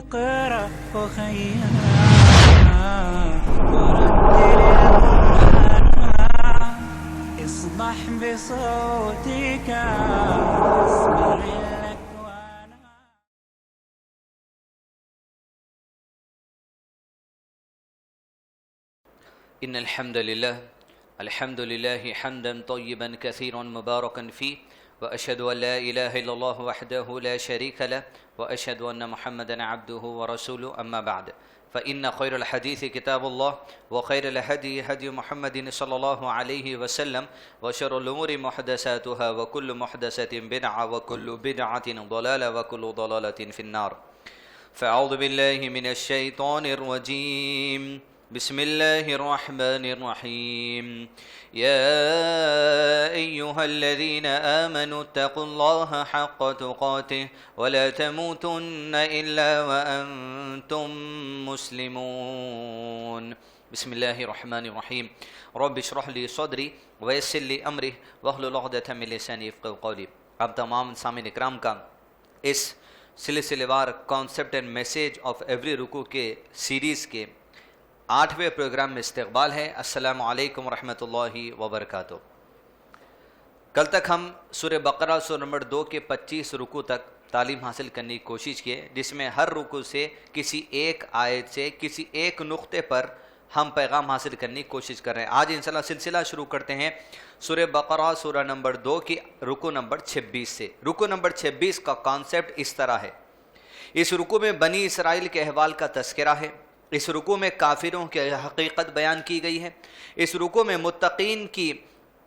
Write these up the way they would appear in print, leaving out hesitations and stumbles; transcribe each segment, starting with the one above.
اقرأ خيا ورتل القرآن اصبح بصوتك اسمع الأكوان. إن الحمد لله حمدا طيبا كثيرا مباركا فيه، وأشهد أن لا إله إلا الله وحده لا شريك له، وأشهد أن محمدا عبده ورسوله. أما بعد، فإن خير الحديث كتاب الله، وخير الهدي هدي محمد صلى الله عليه وسلم، وشر الأمور محدثاتها، وكل محدثة بدعة، وكل بدعة ضلالة، وكل ضلالة في النار. فأعوذ بالله من الشيطان الرجيم. بسم الله الرحمن الرحيم. يا أيها الذين آمنوا اتقوا الله حق تقاته ولا تموتن إلا وأنتم مسلمون. بسم الله الرحمن الرحيم. رب اشرح لي صدري ويسر لي أمري واحلل عقدة من لساني يفقهوا قولي. اب تمام سامعین اکرام کا اس سلسلے وار concept and message of every رکوع کے سیریز کے 8ویں پروگرام میں استقبال ہے. السلام علیکم ورحمۃ اللہ وبرکاتہ. کل تک ہم سورہ بقرہ سورہ نمبر 2 کے 25 رکوع تک تعلیم حاصل کرنے کی کوشش کی، جس میں ہر رکوع سے کسی ایک آیت سے کسی ایک نقطے پر ہم پیغام حاصل کرنے کی کوشش کر رہے ہیں. آج انشاءاللہ سلسلہ شروع کرتے ہیں سورہ بقرہ سورہ نمبر 2 کی رکوع نمبر 26 سے. رکوع نمبر 26 کا کانسیپٹ اس طرح ہے. اس رکوع میں بنی اسرائیل کے احوال کا تذکرہ ہے. اس رکوع میں کافروں کی حقیقت بیان کی گئی ہے. اس رکوع میں متقین کی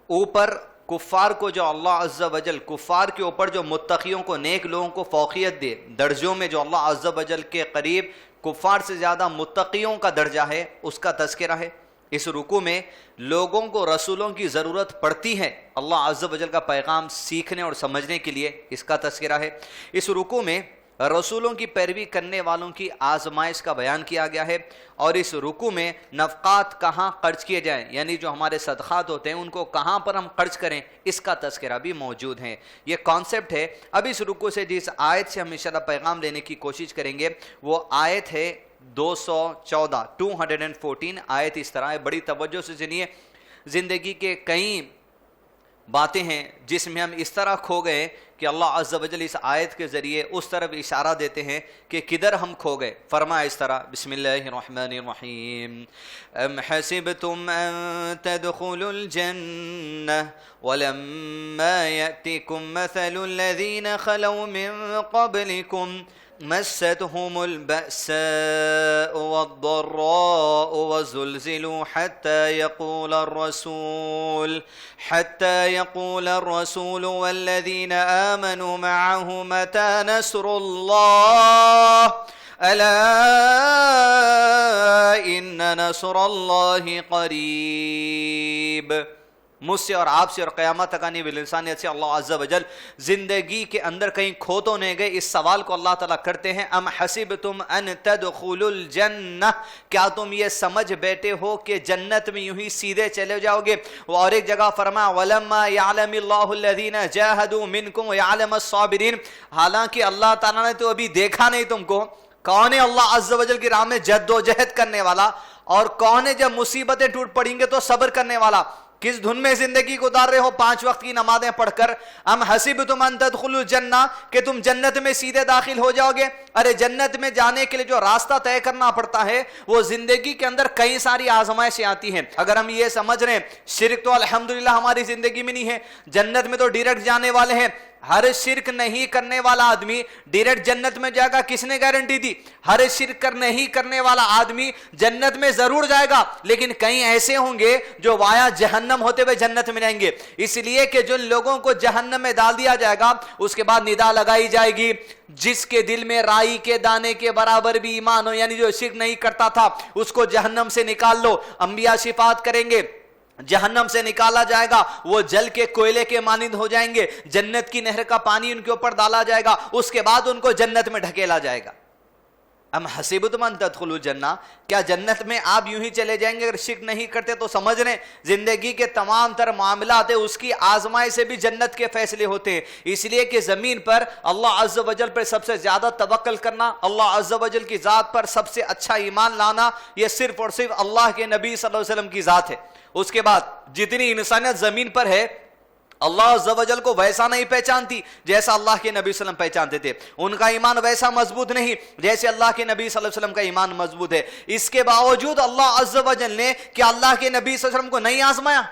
اوپر کفار کو جو اللہ عز و جل کفار کے اوپر جو متقیوں کو نیک لوگوں کو فوقیت دے، درجوں میں جو اللہ عز و جل کے قریب کفار سے زیادہ متقیوں کا درجہ ہے، اس کا تذکرہ ہے. اس رکوع میں لوگوں کو رسولوں کی ضرورت پڑتی ہے اللہ عز و جل کا پیغام سیکھنے اور سمجھنے کے لیے، اس کا تذکرہ ہے. اس رکوع میں رسولوں کی پیروی کرنے والوں کی آزمائش کا بیان کیا گیا ہے. اور اس رکوع میں نفقات کہاں خرچ کیے جائیں، یعنی جو ہمارے صدقات ہوتے ہیں ان کو کہاں پر ہم خرچ کریں، اس کا تذکرہ بھی موجود ہے. یہ کانسیپٹ ہے. اب اس رکوع سے جس آیت سے ہم انشاءاللہ پیغام لینے کی کوشش کریں گے وہ آیت ہے 214 آیت اس طرح ہے. بڑی توجہ سے سنیے. زندگی کے کئی باتیں ہیں جس میں ہم اس طرح کھو گئے کہ اللہ عز و جل اس آیت کے ذریعے اس طرف اشارہ دیتے ہیں کہ کدھر ہم کھو گئے. فرمایا اس طرح، بسم اللہ الرحمن الرحیم. ام حسبتم ان تدخلوا الجنہ ولما یأتکم مثل الذین خلوا من قبلکم مستهم البأساء والضراء وزلزلوا حتى يقول الرسول والذين آمنوا معه متى نصر الله ألا إن نصر الله قريب. مجھ سے اور آپ سے اور قیامت تک آنے والی انسانیت سے اللہ عز و جل زندگی کے اندر کہیں کھو تو نہیں گئے. اس سوال کو اللہ تعالیٰ کرتے ہیں، ام حسبتم ان تدخلوا الجنہ، کیا تم یہ سمجھ بیٹھے ہو کہ جنت میں یوں ہی سیدھے چلے جاؤ گے. اور ایک جگہ فرمایا ولما یعلم اللہ الذین جاہدوا منکم ویعلم الصابرین، حالانکہ اللہ تعالیٰ نے تو ابھی دیکھا نہیں تم کو. کون ہے اللہ عز و جل کی راہ میں جد و جہد کرنے والا، اور کون ہے جب مصیبتیں ٹوٹ پڑیں گے تو صبر کرنے والا. کس دھن میں زندگی گزار رہے ہو 5 وقت کی نمازیں پڑھ کر؟ ام حسبتم ان تدخلوا الجنہ، کہ تم جنت میں سیدھے داخل ہو جاؤ گے. ارے جنت میں جانے کے لیے جو راستہ طے کرنا پڑتا ہے وہ زندگی کے اندر کئی ساری آزمائشیں آتی ہیں. اگر ہم یہ سمجھ رہے ہیں شرک تو الحمدللہ ہماری زندگی میں نہیں ہے، جنت میں تو ڈائریکٹ جانے والے ہیں. ہر شرک نہیں کرنے والا آدمی ڈائریکٹ جنت میں جائے گا، کس نے گارنٹی دی؟ ہر شرک نہیں کرنے والا آدمی جنت میں ضرور جائے گا، لیکن کئی ایسے ہوں گے جو وایا جہنم ہوتے ہوئے جنت میں جائیں گے. اس لیے کہ جن لوگوں کو جہنم میں ڈال دیا جائے گا اس کے بعد ندا لگائی جائے گی، جس کے دل میں رائی کے دانے کے برابر بھی ایمان ہو، یعنی جو شرک نہیں کرتا تھا اس کو جہنم سے نکال لو. انبیاء شفاعت کریں گے، جہنم سے نکالا جائے گا، وہ جل کے کوئلے کے مانند ہو جائیں گے، جنت کی نہر کا پانی ان کے اوپر ڈالا جائے گا، اس کے بعد ان کو جنت میں ڈھکیلا جائے گا. ام حسبتم ان تدخلوا الجنہ، کیا جنت میں آپ یوں ہی چلے جائیں گے اگر شرک نہیں کرتے؟ تو سمجھ لیں زندگی کے تمام تر معاملات اس کی آزمائش سے بھی جنت کے فیصلے ہوتے ہیں، اس لیے کہ زمین پر اللہ عز و جل پر سب سے زیادہ توکل کرنا، اللہ عز و جل کی ذات پر سب سے اچھا ایمان لانا، یہ صرف اور صرف اللہ کے نبی صلی اللہ علیہ وسلم کی ذات ہے۔ اس کے بعد جتنی انسانیت زمین پر ہے اللہ عز و جل کو ویسا نہیں پہچانتی جیسا اللہ کے نبی صلی اللہ علیہ وسلم پہچانتے تھے، ان کا ایمان ویسا مضبوط نہیں جیسے اللہ کے نبی صلی اللہ علیہ وسلم کا ایمان مضبوط ہے۔ اس کے باوجود اللہ عز و جل نے کیا اللہ کے نبی صلی اللہ علیہ وسلم کو نہیں آزمایا؟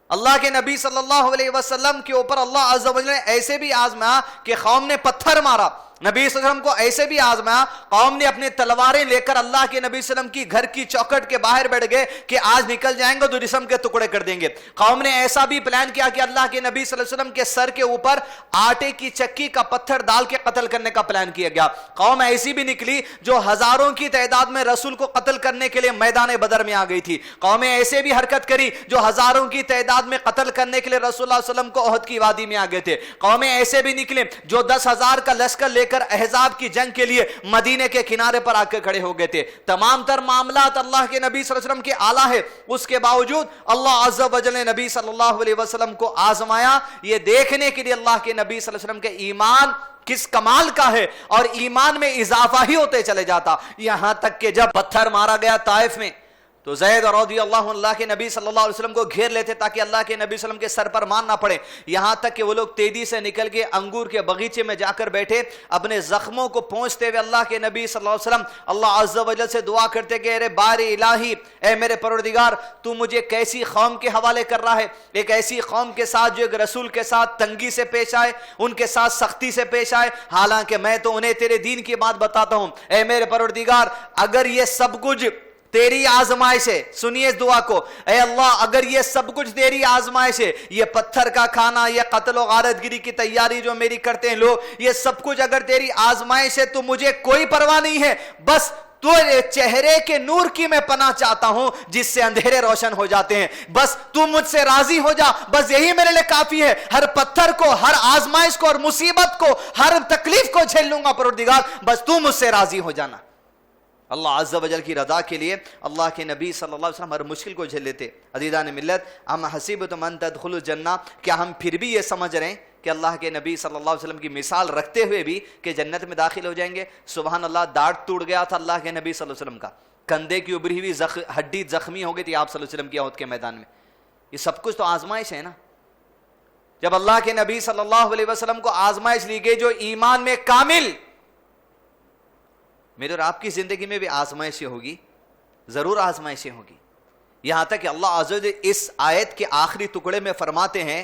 اللہ کے نبی صلی اللہ علیہ وسلم کے اوپر اللہ عز و جل نے ایسے بھی آزمایا کہ قوم نے پتھر مارا، نبی صلی اللہ علیہ وسلم کو ایسے بھی آزمایا قوم نے اپنی تلواریں لے کر اللہ کے نبی صلی اللہ علیہ وسلم کی گھر کی چوکھٹ کے باہر بیٹھ گئے کہ آج نکل جائیں گے تو جسم کے ٹکڑے کر دیں گے۔ قوم نے ایسا بھی پلان کیا کہ اللہ کے نبی صلی اللہ علیہ وسلم کے سر کے اوپر آٹے کی چکی کا پتھر ڈال کے قتل کرنے کا پلان کیا گیا۔ قوم ایسی بھی نکلی جو ہزاروں کی تعداد میں رسول کو قتل کرنے کے لیے میدان بدر میں آ گئی تھی، قومیں ایسے بھی حرکت کری جو ہزاروں کی تعداد میں قتل کرنے کے لیے رسول اللہ صلی اللہ علیہ وسلم کو احد کی وادی میں آ گئے تھے، قومیں ایسے بھی نکلے جو 10,000 کا لشکر لے کر احزاب کی جنگ کے لیے مدینے کے کنارے پر آ کے کھڑے ہو گئے تھے۔ تمام تر معاملات اللہ کے نبی صلی اللہ علیہ وسلم کے اعلیٰ ہے، اس کے باوجود اللہ عز و جل نے نبی صلی اللہ علیہ وسلم کو آزمایا، یہ دیکھنے کے لیے اللہ کے نبی صلی اللہ علیہ وسلم کے ایمان کس کمال کا ہے، اور ایمان میں اضافہ ہی ہوتے چلے جاتا، یہاں تک کہ جب پتھر مارا گیا طائف میں تو زید رضی اللہ کے نبی صلی اللہ علیہ وسلم کو گھیر لیتے تاکہ اللہ کے نبی صلی اللہ علیہ وسلم کے سر پر مان نہ پڑے، یہاں تک کہ وہ لوگ تیزی سے نکل کے انگور کے باغیچے میں جا کر بیٹھے، اپنے زخموں کو پہنچتے ہوئے اللہ کے نبی صلی اللہ علیہ وسلم اللہ عز و جل سے دعا کرتے کہ اے باری الہی، اے میرے پروردگار، تو مجھے کیسی قوم کے حوالے کر رہا ہے، ایک ایسی قوم کے ساتھ جو ایک رسول کے ساتھ تنگی سے پیش آئے، ان کے ساتھ سختی سے پیش آئے، حالانکہ میں تو انہیں تیرے دین کی بات بتاتا ہوں۔ اے میرے پروردگار، اگر یہ سب کچھ تیری آزمائش ہے، سنیے اس دعا کو، اے اللہ اگر یہ سب کچھ تیری آزمائش ہے، یہ پتھر کا کھانا، یہ قتل و غارت گری کی تیاری جو میری کرتے ہیں لوگ، یہ سب کچھ اگر تیری آزمائش ہے تو مجھے کوئی پرواہ نہیں ہے، بس تو چہرے کے نور کی میں پناہ چاہتا ہوں جس سے اندھیرے روشن ہو جاتے ہیں، بس تو مجھ سے راضی ہو جا، بس یہی میرے لیے کافی ہے، ہر پتھر کو، ہر آزمائش کو، اور مصیبت کو، ہر تکلیف کو جھیل لوں گا پروردگار، بس تو مجھ سے راضی ہو جانا۔ اللہ عز و جل کی رضا کے لیے اللہ کے نبی صلی اللہ علیہ وسلم ہر مشکل کو جھیل لیتے۔ عزیزان ملت، ام حسبتم ان تدخلوا الجنہ، کیا ہم پھر بھی یہ سمجھ رہے ہیں کہ اللہ کے نبی صلی اللہ علیہ وسلم کی مثال رکھتے ہوئے بھی کہ جنت میں داخل ہو جائیں گے؟ سبحان اللہ، داڑھ ٹوٹ گیا تھا اللہ کے نبی صلی اللہ علیہ وسلم کا، کندھے کی ابری ہوئی ہڈی زخمی ہو گئی تھی آپ صلی اللہ علیہ وسلم کی احد کے میدان میں۔ یہ سب کچھ تو آزمائش ہے نا۔ جب اللہ کے نبی صلی اللہ علیہ وسلم کو آزمائش لی گئی جو ایمان میں کامل، میرے اور آپ کی زندگی میں بھی آزمائشیں ہوگی، ضرور آزمائشیں ہوگی، یہاں تک کہ اللہ عز و جل اس آیت کے آخری ٹکڑے میں فرماتے ہیں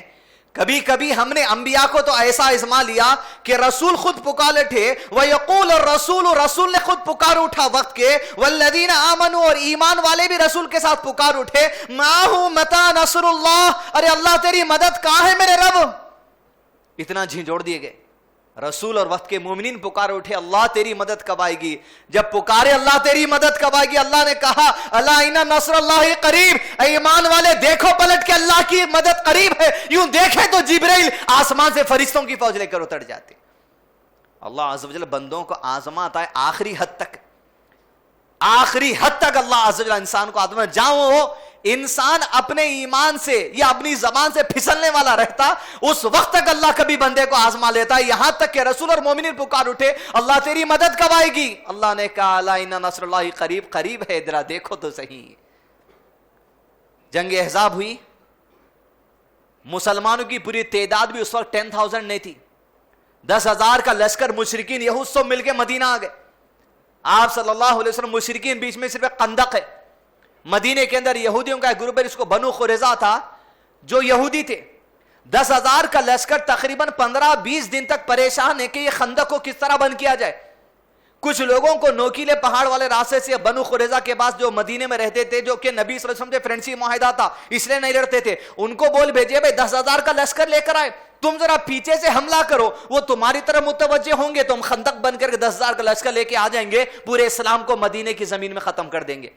کبھی کبھی ہم نے انبیاء کو تو ایسا آزما لیا کہ رسول خود پکار اٹھے، وَيَقُولُ الرَّسُولُ، رسول نے خود پکار اٹھا وقت کے، وَالَّذِينَ آمَنُوا، اور ایمان والے بھی رسول کے ساتھ پکار اٹھے، مَعَهُ مَتَى نَصْرُ اللَّهِ، ارے اللہ تیری مدد کہاں ہے میرے رب؟ اتنا جھنجھوڑ دیے گئے۔ رسول اور وقت کے مومنین پکار اٹھے اللہ تیری مدد کب آئے گی؟ جب پکارے اللہ تیری مدد کب آئے گی؟ اللہ نے کہا الا ان نصر اللہ قریب، اے ایمان والے دیکھو پلٹ کے اللہ کی مدد قریب ہے، یوں دیکھے تو جبرائیل آسمان سے فرشتوں کی فوج لے کر اتر جاتے۔ اللہ عز و جل بندوں کو آزماتا ہے آخری حد تک، آخری حد تک اللہ عز و جل انسان کو آزماتا ہے، جہاں وہ انسان اپنے ایمان سے یا اپنی زبان سے پھسلنے والا رہتا اس وقت تک اللہ کبھی بندے کو آزما لیتا ہے، یہاں تک کہ رسول اور مومنین پکار اٹھے اللہ تیری مدد کب آئے گی؟ اللہ نے کہا الا ان نصر اللہ قریب، قریب ہے، ذرا دیکھو تو صحیح۔ جنگ احزاب ہوئی، مسلمانوں کی پوری تعداد بھی اس وقت 10,000 نہیں تھی، 10,000 کا لشکر مشرکین یہود سب مل کے مدینہ آ گئے۔ آپ صلی اللہ علیہ وسلم، مشرکین بیچ میں صرف ایک خندق ہے، مدینے کے اندر یہودیوں کا ایک گروپ ہے جس کو بنو قریظہ تھا، جو یہودی تھے، 10,000 کا لشکر تقریباً 15-20 دن تک پریشان ہے کہ یہ خندق کو کس طرح بند کیا جائے۔ کچھ لوگوں کو نوکیلے پہاڑ والے راستے سے بنو قریظہ کے پاس جو مدینے میں رہتے تھے، جو کہ نبی صلی اللہ علیہ وسلم سے فرینڈشپ معاہدہ تھا اس لیے نہیں لڑتے تھے، ان کو بول بھیجے بھائی 10,000 کا لشکر لے کر آئے، تم ذرا پیچھے سے حملہ کرو، وہ تمہاری طرف متوجہ ہوں گے تو ہم خندق بن کر 10,000 کا لشکر لے کے آ جائیں گے، پورے اسلام کو مدینے کی زمین میں ختم کر دیں گے۔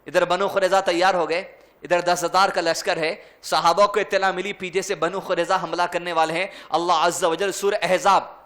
ادھر بنو قریظہ تیار ہو گئے، ادھر 10,000 کا لشکر ہے، صحابہ کو اطلاع ملی پیچھے سے بنو قریظہ حملہ کرنے والے ہیں۔ اللہ عز و جل سورہ احزاب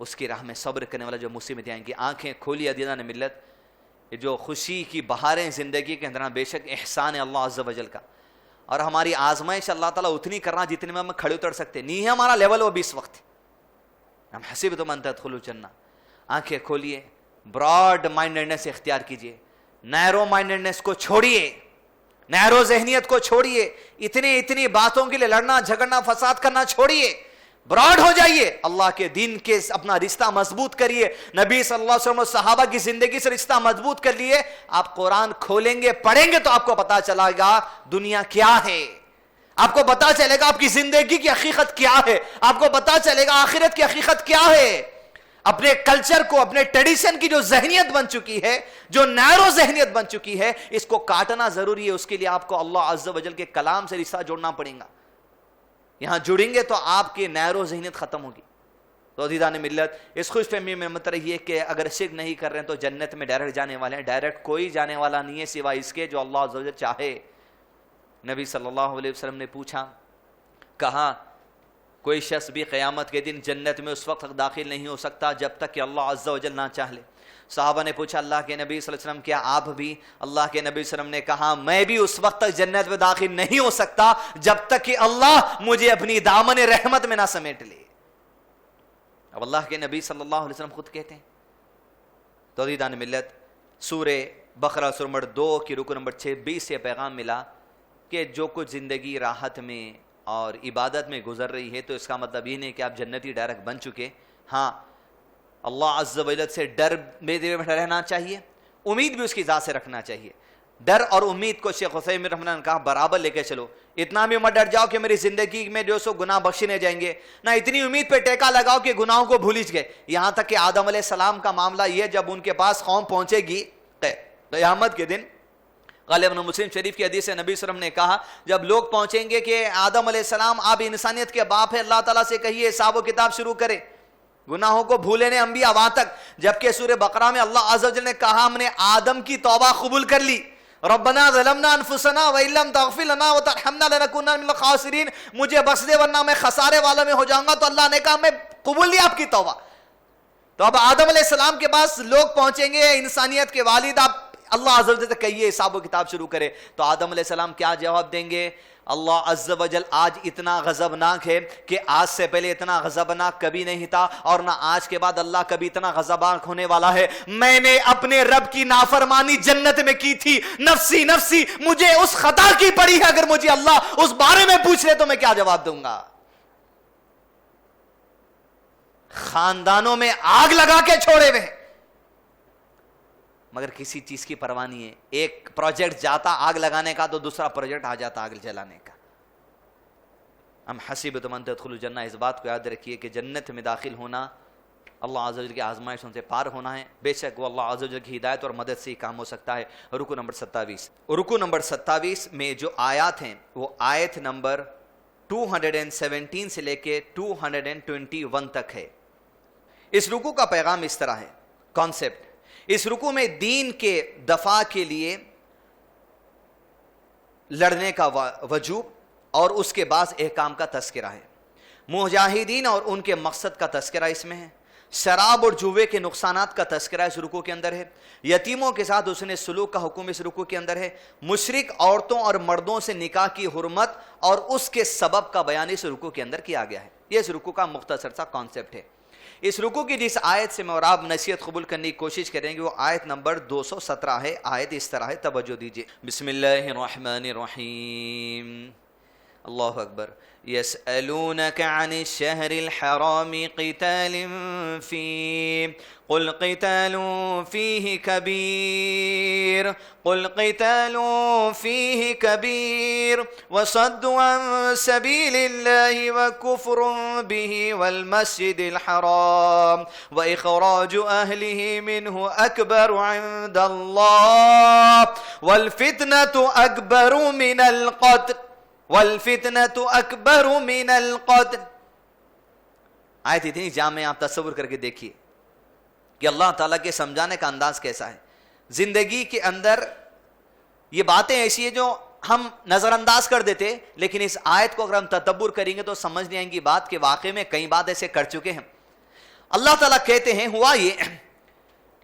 اس کی راہ میں صبر کرنے والا جو مصیبتیں آئیں گی. آنکھیں کھولی عزیزان ملت, یہ جو خوشی کی بہاریں زندگی کے اندر, بے شک احسان ہے اللہ عز و جل کا, اور ہماری آزمائش اللہ تعالیٰ اتنی کرنا جتنے میں ہم کھڑے اتر سکتے. نہیں ہے ہمارا لیول وہ بھی اس وقت. ہم حسبتم ان تدخلوا الجنہ. آنکھیں کھولیے, براڈ مائنڈنس اختیار کیجیے, نیرو مائنڈنس کو چھوڑیے, نیرو ذہنیت کو چھوڑیے, اتنی باتوں کے لیے لڑنا جھگڑنا فساد کرنا چھوڑیے, براڈ ہو جائیے, اللہ کے دین کے اپنا رشتہ مضبوط کریے. نبی صلی اللہ علیہ وسلم اور صحابہ کی زندگی سے رشتہ مضبوط کر لیے. آپ قرآن کھولیں گے پڑھیں گے تو آپ کو پتا چلے گا دنیا کیا ہے, آپ کو پتا چلے گا آپ کی زندگی کی حقیقت کیا ہے, آپ کو پتا چلے گا آخرت کی حقیقت کیا ہے. اپنے کلچر کو, اپنے ٹریڈیشن کی جو ذہنیت بن چکی ہے, جو نیرو ذہنیت بن چکی ہے, اس کو کاٹنا ضروری ہے. اس کے لیے آپ کو اللہ عز و جل کے کلام سے رشتہ جوڑنا پڑے گا. یہاں جڑیں گے تو آپ کی نیرو ذہنیت ختم ہوگی. تو عزیزان ملت, اس خوش فہمی میں مت رہیے کہ اگر شرک نہیں کر رہے ہیں تو جنت میں ڈائریکٹ جانے والے ہیں. ڈائریکٹ کوئی جانے والا نہیں ہے سوائے اس کے جو اللہ عز و جل چاہے. نبی صلی اللہ علیہ وسلم نے پوچھا, کہا کوئی شخص بھی قیامت کے دن جنت میں اس وقت تک داخل نہیں ہو سکتا جب تک کہ اللہ عز و جل نہ چاہ لے. صحابہ نے پوچھا اللہ کے نبی صلی اللہ علیہ وسلم کیا آپ بھی؟ اللہ کے نبی صلی اللہ علیہ وسلم نے کہا میں بھی اس وقت تک جنت میں داخل نہیں ہو سکتا جب تک کہ اللہ مجھے اپنی دامن رحمت میں نہ سمیٹ لے. اب اللہ کے نبی صلی اللہ علیہ وسلم خود کہتے ہیں. تو عزیزان ملت, سورہ بقرہ سورہ نمبر 2 کی رکو نمبر 26 سے پیغام ملا کہ جو کچھ زندگی راحت میں اور عبادت میں گزر رہی ہے تو اس کا مطلب یہ نہیں کہ آپ جنتی ڈائریکٹ بن چکے. ہاں, اللہ عز و جل سے ڈر میں رہنا چاہیے, امید بھی اس کی ذات سے رکھنا چاہیے. ڈر اور امید کو شیخ عثیمین رحمۃ اللہ نے کہا برابر لے کے چلو. اتنا بھی مت ڈر جاؤ کہ میری زندگی میں جو سو گناہ بخشنے جائیں گے, نہ اتنی امید پہ ٹیکا لگاؤ کہ گناہوں کو بھول گئے. یہاں تک کہ آدم علیہ السلام کا معاملہ یہ, جب ان کے پاس قوم پہنچے گی قیامت کے دن, غالباً مسلم شریف کی حدیث سے نبی صلی اللہ علیہ وسلم نے کہا جب لوگ پہنچیں گے کہ آدم علیہ السلام آپ انسانیت کے باپ ہیں, اللہ تعالیٰ سے کہیے حساب و کتاب شروع کرے, گناہوں کو بھولے نے انبیاء وہاں تک. جبکہ سورہ بقرہ میں اللہ عز و جل نے کہا ہم نے آدم کی توبہ قبول کر لی, ربنا ظلمنا انفسنا وان لم تغفر لنا وترحمنا لنکونن من الخاسرین, مجھے بخش دے ورنہ میں خسارے والا میں ہو جاؤں گا. تو اللہ نے کہا میں قبول لی آپ کی توبہ. تو اب آدم علیہ السلام کے پاس لوگ پہنچیں گے, انسانیت کے والد, آپ اللہ عز و جل سے کہیے حساب و کتاب شروع کرے. تو آدم علیہ السلام کیا جواب دیں گے؟ اللہ عز و جل آج اتنا غضبناک ہے کہ آج سے پہلے اتنا غضبناک کبھی نہیں تھا, اور نہ آج کے بعد اللہ کبھی اتنا غضبناک ہونے والا ہے. میں نے اپنے رب کی نافرمانی جنت میں کی تھی, نفسی نفسی, مجھے اس خطا کی پڑی ہے. اگر مجھے اللہ اس بارے میں پوچھ لے تو میں کیا جواب دوں گا؟ خاندانوں میں آگ لگا کے چھوڑے ہوئے, مگر کسی چیز کی پرواہ نہیں ہے. ایک پروجیکٹ جاتا آگ لگانے کا تو دوسرا پروجیکٹ آ جاتا آگ جلانے کا. ہم حسبتم ان تدخلوا الجنہ, اس بات کو یاد رکھیے کہ جنت میں داخل ہونا اللہ عز و جل کی آزمائشوں سے پار ہونا ہے. بے شک وہ اللہ عز و جل کی ہدایت اور مدد سے ہی کام ہو سکتا ہے. رکو نمبر 27, رکو نمبر 27 میں جو آیات ہیں وہ آیت نمبر 217 سے لے کے 221 تک ہے. اس رکو کا پیغام اس طرح ہے, کانسیپٹ. اس رکوع میں دین کے دفاع کے لیے لڑنے کا وجوب اور اس کے بعض احکام کا تذکرہ ہے. مجاہدین اور ان کے مقصد کا تذکرہ اس میں ہے. شراب اور جوے کے نقصانات کا تذکرہ اس رکوع کے اندر ہے. یتیموں کے ساتھ حسن سلوک کا حکم اس رکوع کے اندر ہے. مشرک عورتوں اور مردوں سے نکاح کی حرمت اور اس کے سبب کا بیان اس رکوع کے اندر کیا گیا ہے. یہ اس رکوع کا مختصر سا کانسیپٹ ہے. اس رکوع کی جس آیت سے میں اور آپ نصیحت قبول کرنے کی کوشش کریں گے وہ آیت نمبر 217 ہے. آیت اس طرح ہے, توجہ دیجیے. بسم اللہ الرحمن الرحیم. اللہ اکبر. يسألونك عن الشهر الحرام قتال فيه قل قتال فيه كبير وصد عن سبيل الله وكفر به والمسجد الحرام وإخراج أهله منه أكبر عند الله والفتنة أكبر من القتل وَالْفِتْنَةُ أَكْبَرُ مِنَ الْقَتْلِ. آیت اتنی جامع, آپ تصور کر کے دیکھیے کہ اللہ تعالیٰ کے سمجھانے کا انداز کیسا ہے. زندگی کے اندر یہ باتیں ایسی ہیں جو ہم نظر انداز کر دیتے, لیکن اس آیت کو اگر ہم تدبر کریں گے تو سمجھ نہیں آئیں گی بات کہ واقعی میں کئی بات ایسے کر چکے ہیں. اللہ تعالیٰ کہتے ہیں ہوا یہ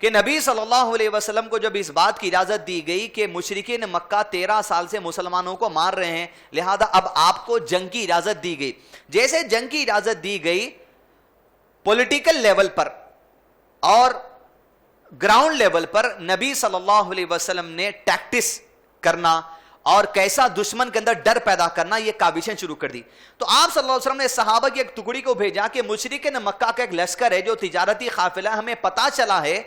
کہ نبی صلی اللہ علیہ وسلم کو جب اس بات کی اجازت دی گئی کہ مشرکین مکہ 13 سال سے مسلمانوں کو مار رہے ہیں، لہذا اب آپ کو جنگ کی اجازت دی گئی. جیسے جنگ کی اجازت دی گئی، پولیٹیکل لیول پر اور گراؤنڈ لیول پر نبی صلی اللہ علیہ وسلم نے ٹیکٹس کرنا اور کیسا دشمن کے اندر ڈر پیدا کرنا، یہ کاوشیں شروع کر دی. تو آپ صلی اللہ علیہ وسلم نے صحابہ کی ایک ٹکڑی کو بھیجا کہ مشرکین مکہ کا ایک لشکر ہے جو تجارتی قافلہ، ہمیں پتا چلا ہے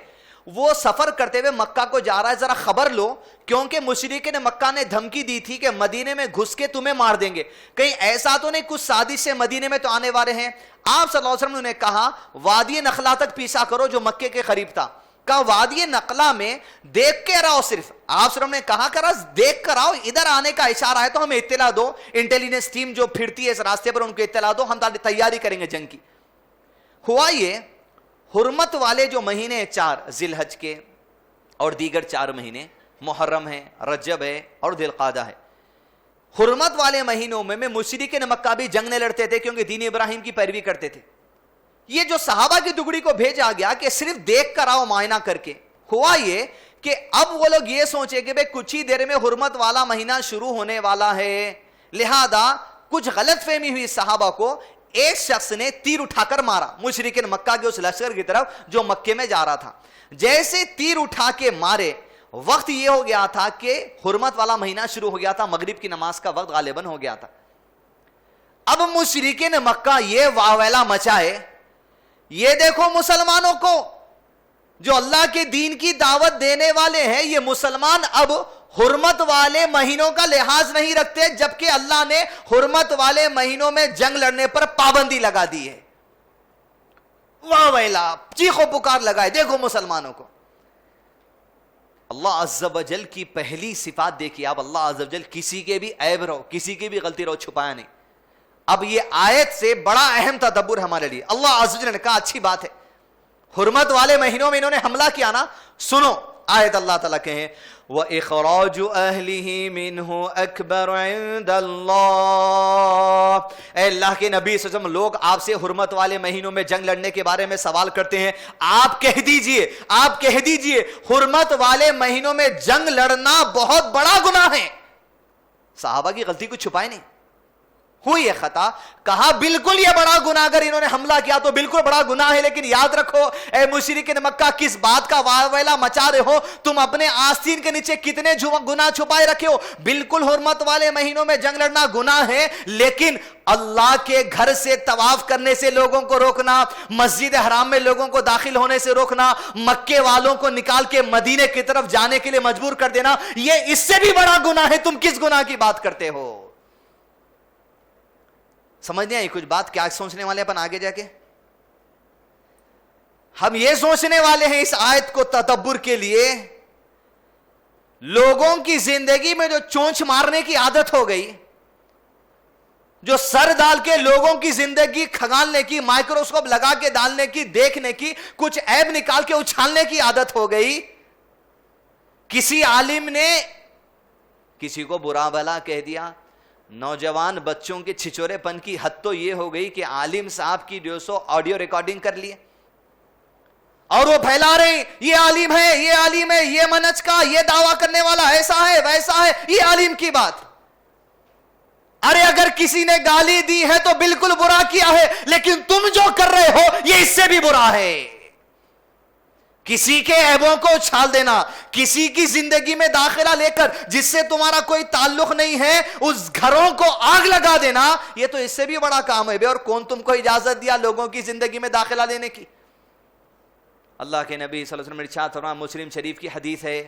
وہ سفر کرتے ہوئے مکہ کو جا رہا ہے، ذرا خبر لو، کیونکہ مشرکین مکہ نے دھمکی دی تھی کہ مدینے میں گھس کے تمہیں مار دیں گے، کہیں ایسا تو نہیں کچھ سازش سے مدینے میں تو آنے والے ہیں. آپ صلی اللہ علیہ وسلم نے کہا وادی نخلا تک پیچھا کرو جو مکے کے قریب تھا. کہا وادی نقلہ میں دیکھ کے رہو، صرف آپ صلی اللہ علیہ وسلم نے کہا کہ دیکھ کر آؤ، ادھر آنے کا اشارہ ہے تو ہمیں اطلاع دو، انٹیلیجنس ٹیم جو پھرتی ہے اس راستے پر ان کو اطلاع دو، ہم تیاری کریں گے جنگ کی. ہوا یہ حرمت والے جو مہینے 4 ذی الحج کے اور دیگر 4 مہینے محرم ہے، رجب ہے اور ذی القعدہ ہے، حرمت والے مہینوں میں مشرکین مکہ بھی جنگ نہیں لڑتے تھے کیونکہ دین ابراہیم کی پیروی کرتے تھے. یہ جو صحابہ کی ٹکڑی کو بھیجا گیا کہ صرف دیکھ کر آؤ معائنہ کر کے، ہوا یہ کہ اب وہ لوگ یہ سوچے کہ بھئی کچھ ہی دیر میں حرمت والا مہینہ شروع ہونے والا ہے، لہذا کچھ غلط فہمی ہوئی صحابہ کو. ایک شخص نے تیر اٹھا کر مارا مشرکین مکہ کے اس لشکر کی طرف جو مکے میں جا رہا تھا. جیسے تیر اٹھا کے مارے، وقت یہ ہو گیا تھا کہ حرمت والا مہینہ شروع ہو گیا تھا، مغرب کی نماز کا وقت غالباً ہو گیا تھا. اب مشرکین مکہ یہ واویلا مچائے، یہ دیکھو مسلمانوں کو جو اللہ کے دین کی دعوت دینے والے ہیں، یہ مسلمان اب حرمت والے مہینوں کا لحاظ نہیں رکھتے، جبکہ اللہ نے حرمت والے مہینوں میں جنگ لڑنے پر پابندی لگا دی ہے. واہ ویلا، چیخو پکار لگائے، دیکھو مسلمانوں کو. اللہ عز و جل کی پہلی صفات دیکھیے آپ، اللہ عز و جل کسی کے بھی عیب رہو، کسی کی بھی غلطی رہو چھپایا نہیں. اب یہ آیت سے بڑا اہم تدبر ہمارے لیے. اللہ عز و جل نے کہا اچھی بات ہے، حرمت والے مہینوں میں انہوں نے حملہ کیا نا، سنو آیت اللہ تعالیٰ کہیں وَإِخْرَاجُ أَهْلِهِ مِنْهُ أَكْبَرُ عِنْدَ اللَّهِ. اے اللہ کے نبی صلی اللہ علیہ وسلم، لوگ آپ سے حرمت والے مہینوں میں جنگ لڑنے کے بارے میں سوال کرتے ہیں، آپ کہہ دیجئے حرمت والے مہینوں میں جنگ لڑنا بہت بڑا گناہ ہے. صحابہ کی غلطی کو چھپائے نہیں، ہوئی ہے خطا، کہا بالکل یہ بڑا گناہ، اگر انہوں نے حملہ کیا تو بالکل بڑا گناہ ہے. لیکن یاد رکھو اے مشرکین مکہ، کس بات کا واویلا مچا رہے ہو تم، اپنے آستین کے نیچے کتنے گناہ چھپائے رکھے ہو. بالکل حرمت والے مہینوں میں جنگ لڑنا گناہ ہے، لیکن اللہ کے گھر سے طواف کرنے سے لوگوں کو روکنا، مسجد حرام میں لوگوں کو داخل ہونے سے روکنا، مکے والوں کو نکال کے مدینے کی طرف جانے کے لیے مجبور کر دینا، یہ اس سے بھی بڑا گناہ ہے. تم کس گناہ کی بات کرتے ہو؟ سمجھ نہیں آئی کچھ بات؟ کیا سوچنے والے اپن آگے جا کے؟ ہم یہ سوچنے والے ہیں اس آیت کو تدبر کے لیے، لوگوں کی زندگی میں جو چونچ مارنے کی عادت ہو گئی، جو سر ڈال کے لوگوں کی زندگی کھنگالنے کی، مائکروسکوپ لگا کے ڈالنے کی، دیکھنے کی، کچھ عیب نکال کے اچھالنے کی عادت ہو گئی. کسی عالم نے کسی کو برا بھلا کہہ دیا، نوجوان بچوں کے چھچورے پن کی حد تو یہ ہو گئی کہ عالم صاحب کی 200 آڈیو ریکارڈنگ کر لیے اور وہ پھیلا رہے ہیں یہ عالم ہے، یہ عالم ہے، یہ منہج کا، یہ دعویٰ کرنے والا ایسا ہے ویسا ہے، یہ عالم کی بات. ارے اگر کسی نے گالی دی ہے تو بالکل برا کیا ہے، لیکن تم جو کر رہے ہو یہ اس سے بھی برا ہے. کسی کے عیبوں کو اچھال دینا، کسی کی زندگی میں داخلہ لے کر جس سے تمہارا کوئی تعلق نہیں ہے اس گھروں کو آگ لگا دینا، یہ تو اس سے بھی بڑا کام ہے. اور کون تم کو اجازت دیا لوگوں کی زندگی میں داخلہ لینے کی؟ اللہ کے نبی صلی اللہ علیہ وسلم ارشاد فرمایا، مسلم شریف کی حدیث ہے،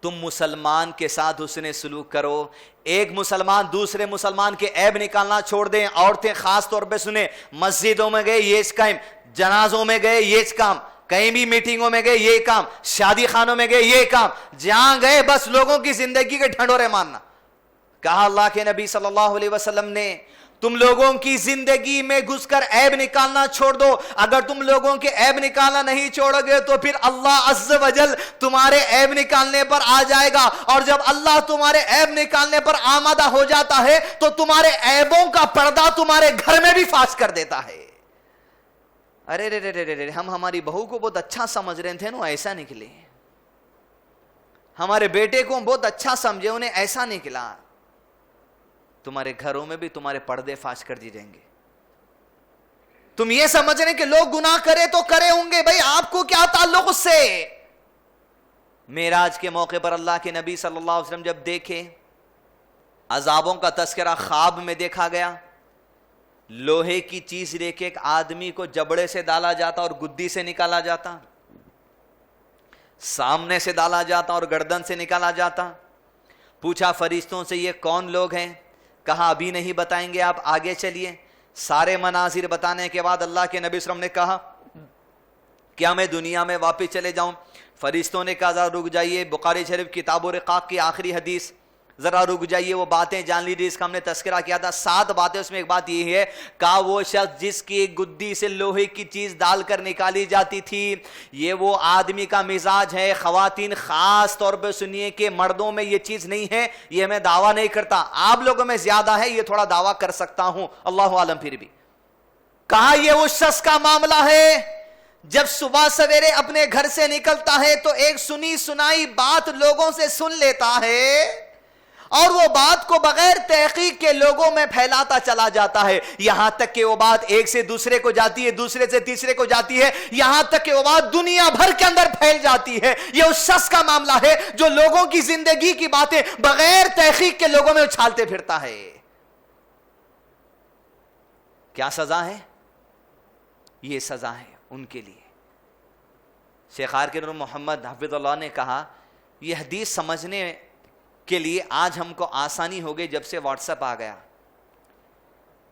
تم مسلمان کے ساتھ حسن سلوک کرو. ایک مسلمان دوسرے مسلمان کے عیب نکالنا چھوڑ دیں. عورتیں خاص طور پہ سنیں، مسجدوں میں گئے یہ کام، جنازوں میں گئے یہ کام، کہیں بھی میٹنگوں میں گئے یہ کام، شادی خانوں میں گئے یہ کام، جہاں گئے بس لوگوں کی زندگی کے ڈھنڈورے مارنا. کہا اللہ کے نبی صلی اللہ علیہ وسلم نے، تم لوگوں کی زندگی میں گھس کر عیب نکالنا چھوڑ دو. اگر تم لوگوں کے عیب نکالنا نہیں چھوڑو گے تو پھر اللہ عز و جل تمہارے عیب نکالنے پر آ جائے گا، اور جب اللہ تمہارے عیب نکالنے پر آمادہ ہو جاتا ہے تو تمہارے عیبوں کا پردہ تمہارے گھر میں بھی فاش کر دیتا ہے. ارے رے رے رے ہم ہماری بہو کو بہت اچھا سمجھ رہے تھے نا ایسا نکلے, ہمارے بیٹے کو بہت اچھا سمجھے انہیں ایسا نکلا. تمہارے گھروں میں بھی تمہارے پردے فاش کر دی جائیں گے. تم یہ سمجھ رہے کہ لوگ گناہ کرے تو کرے ہوں گے, بھائی آپ کو کیا تعلق اس سے. معراج کے موقع پر اللہ کے نبی صلی اللہ علیہ وسلم جب دیکھے, عذابوں کا تذکرہ خواب میں دیکھا گیا. لوہے کی چیز لے کے ایک آدمی کو جبڑے سے ڈالا جاتا اور گدی سے نکالا جاتا, سامنے سے ڈالا جاتا اور گردن سے نکالا جاتا. پوچھا فرشتوں سے یہ کون لوگ ہیں؟ کہا ابھی نہیں بتائیں گے, آپ آگے چلیے. سارے مناظر بتانے کے بعد اللہ کے نبی صلی اللہ علیہ وسلم نے کہا کیا میں دنیا میں واپس چلے جاؤں؟ فرشتوں نے کہا ذرا رک جائیے, بخاری شریف کتاب الرقاق کی آخری حدیث, ذرا رک جائیے, وہ باتیں جان لیجیے جس کا ہم نے تذکرہ کیا تھا. 7 باتیں, اس میں ایک بات یہ ہے کہا وہ شخص جس کی گدی سے لوہے کی چیز ڈال کر نکالی جاتی تھی, یہ وہ آدمی کا مزاج ہے. خواتین خاص طور پہ سنیے کہ مردوں میں یہ چیز نہیں ہے, یہ میں دعویٰ نہیں کرتا, آپ لوگوں میں زیادہ ہے, یہ تھوڑا دعویٰ کر سکتا ہوں, اللہ عالم. پھر بھی کہا یہ اس شخص کا معاملہ ہے جب صبح سویرے اپنے گھر سے نکلتا ہے تو ایک سنی سنائی بات لوگوں سے سن لیتا ہے اور وہ بات کو بغیر تحقیق کے لوگوں میں پھیلاتا چلا جاتا ہے, یہاں تک کہ وہ بات ایک سے دوسرے کو جاتی ہے, دوسرے سے تیسرے کو جاتی ہے, یہاں تک کہ وہ بات دنیا بھر کے اندر پھیل جاتی ہے. یہ اس شخص کا معاملہ ہے جو لوگوں کی زندگی کی باتیں بغیر تحقیق کے لوگوں میں اچھالتے پھرتا ہے. کیا سزا ہے؟ یہ سزا ہے ان کے لیے. شیخ آر.کے. نور محمد حفظ اللہ نے کہا یہ حدیث سمجھنے کے لیے آج ہم کو آسانی ہو گئی جب سے واٹس ایپ آ گیا.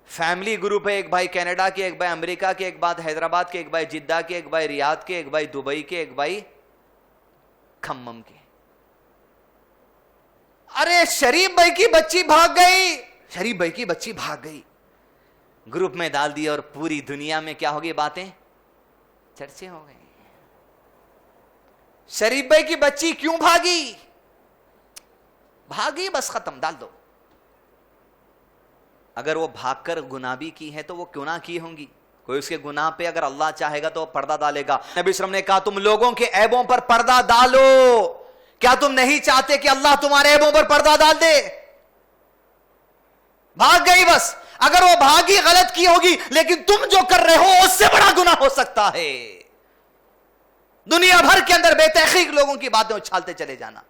فیملی گروپ ہے, ایک بھائی کینیڈا کے, ایک بھائی امریکہ کے, ایک بھائی حیدرآباد کے, ایک بھائی جدہ کے, ایک بھائی ریاض کے, ایک بھائی دبئی کے, ایک بھائی کھمم کے. ارے شریف بھائی کی بچی بھاگ گئی, شریف بھائی کی بچی بھاگ گئی, گروپ میں ڈال دیا اور پوری دنیا میں کیا ہوگی باتیں, چرچے ہو گئے. شریف بھائی کی بچی کیوں بھاگی؟ بھاگی بس ختم, ڈال دو. اگر وہ بھاگ کر گناہ بھی کی ہے تو وہ کیوں نہ کی ہوں گی, کوئی اس کے گناہ پہ اگر اللہ چاہے گا تو وہ پردہ ڈالے گا. نبی صلی اللہ علیہ وسلم نے کہا تم لوگوں کے عیبوں پر پردہ ڈالو, کیا تم نہیں چاہتے کہ اللہ تمہارے عیبوں پر پردہ ڈال دے؟ بھاگ گئی بس, اگر وہ بھاگی غلط کی ہوگی, لیکن تم جو کر رہے ہو اس سے بڑا گناہ ہو سکتا ہے. دنیا بھر کے اندر بے تحقیق لوگوں کی باتیں اچھالتے چلے جانا,